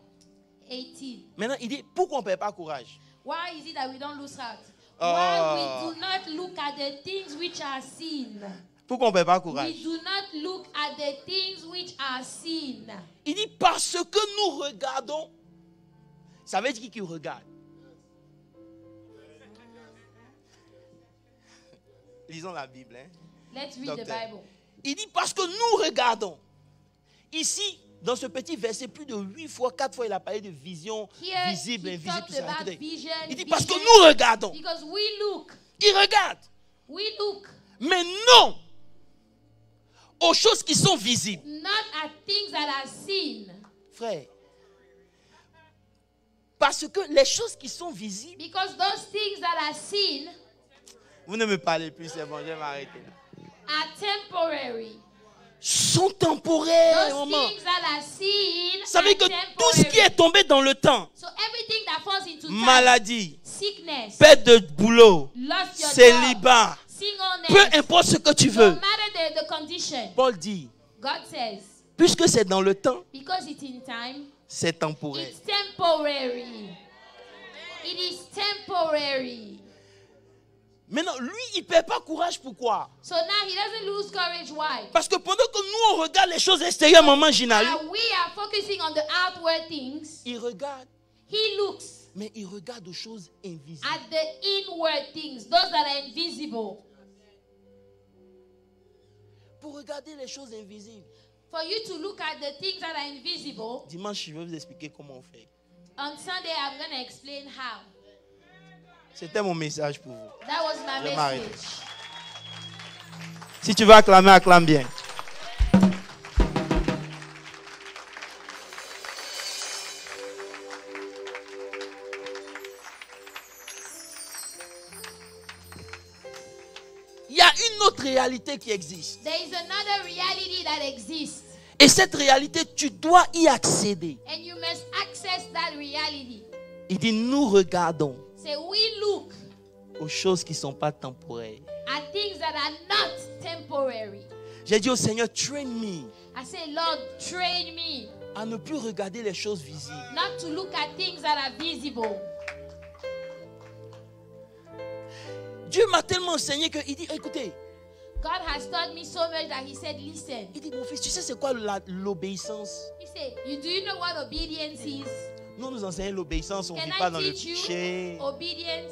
18. Maintenant, il dit pourquoi on ne perd pas courage? Why is it that we don't lose heart? Ah. Why we do not look at the things which are seen. Pourquoi on ne perd pas We courage? do not look at the things which are seen. Il dit parce que nous regardons. Ça veut dire qui regarde? Lisons la Bible. Hein? Let's read the Docteur. Bible. Il dit parce que nous regardons. Ici, dans ce petit verset, plus de 8 fois, 4 fois, il a parlé de vision Here visible, he invisible, talked tout ça. about Écoutez. vision, Il dit parce que vision, nous regardons. because we look, Il regarde. we look Mais non aux choses qui sont visibles. not at things that are seen, Frère. Parce que les choses qui sont visibles, because those things that are seen vous ne me parlez plus, c'est bon, je vais m'arrêter là. are temporary. Sont temporaires. Those Maman. things that are seen Ça veut are dire que tout ce qui temporary. est tombé dans le temps, So everything that falls into time, maladie, sickness, perte de boulot, lost your job, célibat, singleness, peu importe ce que tu no veux. matter the condition, Paul dit, God says, puisque c'est dans le temps, because it's in time, c'est temporaire. it's temporary. It is temporary. Maintenant, lui, il ne perd pas courage. Pourquoi? So now he doesn't lose courage. Why? Parce que pendant que nous, on regarde les choses extérieures, maman Ginali, Now we are focusing on the outward things. il regarde, He looks mais il regarde aux choses invisibles. at the inward things, those that are invisible. Pour regarder les choses invisibles. For you to look at the things that are invisible, Dimanche, je vais vous expliquer comment on fait. on Sunday I'm going to explain how. C'était mon message pour vous. That was my Je m'arrête. message. Si tu veux acclamer, acclame bien. Il y a une autre réalité qui existe. There is another reality that exists, Et cette réalité, tu dois y accéder. and you must access that reality. Il dit, nous regardons Say, we look aux choses qui ne sont pas temporaires. at things that are not temporary. J'ai dit au Seigneur, train me I say, Lord, train me à ne plus regarder les choses visibles. not to look at things that are visible. Dieu m'a tellement enseigné qu'il dit, écoutez, God has taught me so much that he said, listen. il dit, mon fils, tu sais c'est quoi l'obéissance? He said, do you know what obedience is? Nous nous enseignons l'obéissance, on ne Can vit I pas dans le teach you péché. obedience?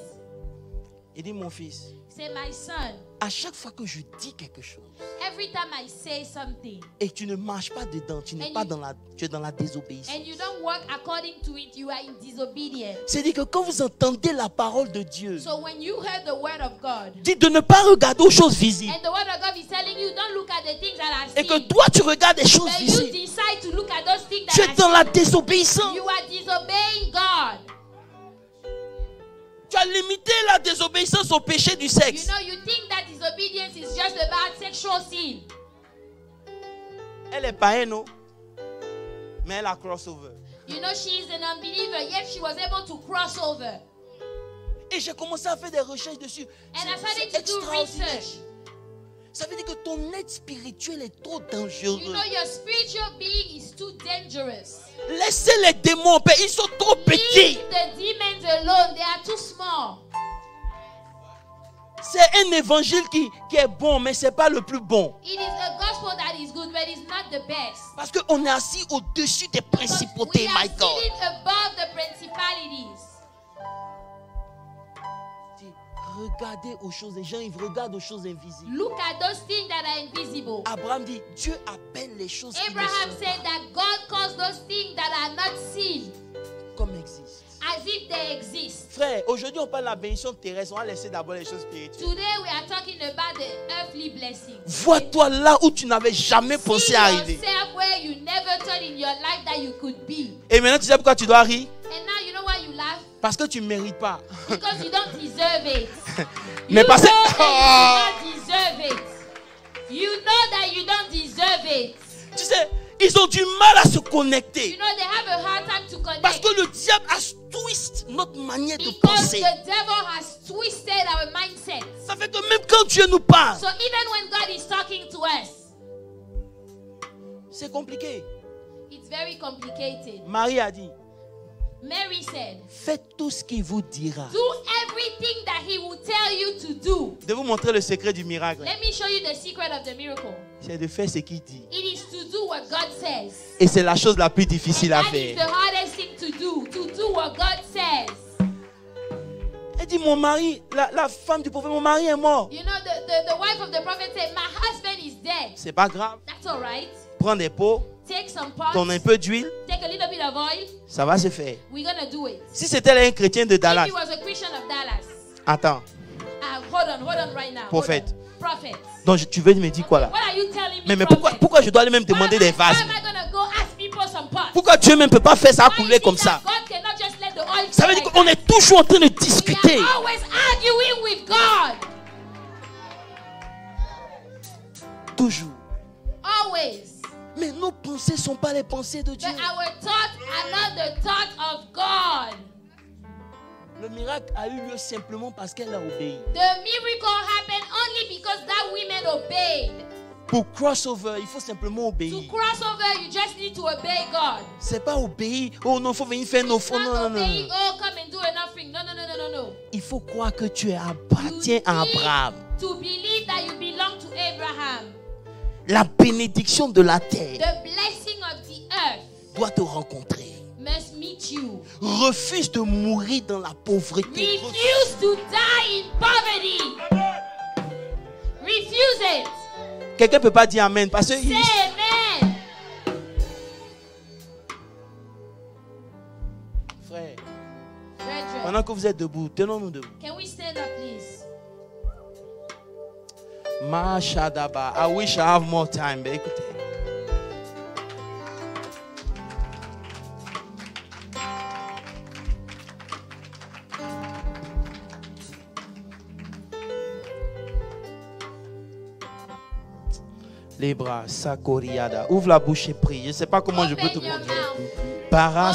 Il dit, mon fils, Say, my son, à chaque fois que je dis quelque chose every time I say something et que tu ne marches pas dedans, tu n'es And pas you- dans la, tu es dans la désobéissance. and you don't work according to it, you are in disobedience. C'est-à-dire que quand vous entendez la parole de Dieu, So when you heard the word of God, dit de ne pas regarder aux choses visibles. and the word of God is telling you, don't look at the things that are Et que seen, toi, tu regardes les choses but you visibles. decide to look at those things Tu es that dans are la désobéissance. seen. You are disobeying God. Tu as limité la désobéissance au péché du You sexe. know, you think that disobedience is just about sexual sin. Elle est païenne, non? Mais elle a crossover. You know, she is an unbeliever, yet she was able to cross over. Et j'ai commencé à faire des recherches dessus. And I started C'est to do extraordinaire. research. Ça veut dire que ton être spirituel est trop You dangereux. know, your spiritual being is too dangerous. Laissez les démons en paix. Ils sont trop petits. Leave the demons alone. They are too small. C'est un évangile qui est bon, mais ce n'est pas le plus bon. It is a gospel that is good, but it's not the best. Parce qu'on est assis au-dessus des Because principautés, we are my God. sitting above the principalities. Regardez aux choses, les gens ils regardent aux choses invisibles. Look at those things that are invisible. Abraham dit, Dieu appelle les choses qui ne Abraham sont said that God calls those things that are not seen pas comme existent. as if they exist. Frère, aujourd'hui on parle de la bénédiction terrestre, on va laisser d'abord les choses spirituelles. Today we are talking about the earthly blessings. Vois-toi là où tu n'avais jamais pensé See arriver. yourself where you never thought in your life that you could be. Et maintenant tu sais pourquoi tu dois rire? And now you know why you laugh? Parce que tu ne mérites pas. Because you don't deserve it. Mais you parce know que... that you do not deserve it. You know that you don't deserve it. Tu sais, Ils ont du mal à se connecter. You know, they have a hard time to connect. Parce que le diable a twist notre manière de Because penser. the devil has twisted our mindset. Ça fait que même quand Dieu nous parle, So even when God is talking to us, c'est compliqué. it's very complicated. Marie a dit, Mary said, faites tout ce qu'il vous dira. do everything that he will tell you to do. Je vais vous montrer le secret du miracle. Let me show you the secret of the miracle. C'est de faire ce qu'il dit. It is to do what God says. Et c'est la chose la plus difficile à That is the faire. hardest thing to do what God says. Elle dit, mon mari, la femme du prophète, mon mari est mort. You know, the wife of the prophet said, my husband is dead. C'est pas grave. That's all right. Prends des pots, Take some pots, donne un peu d'huile, take a little bit of oil. ça va se faire. We're going to do it. Si c'était un chrétien de Dallas, If he was a Christian of Dallas. attends, Hold on right now. Prophète. Prophet. donc tu veux me dire quoi là? What are you telling me, Mais prophet? pourquoi je dois aller même demander des vases? Why am I going to go ask people some pots? Pourquoi Dieu même ne peut pas faire ça Why couler is comme it ça? that God cannot just let the oil Ça flow veut dire like qu'on that? est toujours en train de We discuter. are always arguing with God. Toujours. Always. Mais nos pensées ne sont pas les pensées de Dieu. But our thoughts are not the thoughts of God. Le miracle a eu lieu simplement parce qu'elle a obéi. The miracle happened only because that woman obeyed. Pour crossover, il faut simplement To obéir. cross over, you just need to obey God. C'est pas obéir. Oh non, il faut venir faire nos fonds. Not Non, non, obeying, non. oh, come and do an offering. No. Il faut croire que tu appartiens à Abraham. To believe that you belong to Abraham. La bénédiction de la terre The blessing of the earth doit te rencontrer. must meet you. Refuse de mourir dans la pauvreté. Refuse to die in poverty. Refuse it. Quelqu'un ne peut pas dire Amen parce que Say amen. frère, Brethren, pendant que vous êtes debout, tenons-nous debout. can we stand up, please? Mashadaba. I wish I have more time, mais écoutez. Les bras, Sakoriada. Ouvre la bouche et prie. Je ne sais pas comment je peux te Open your conduire. mouth. Para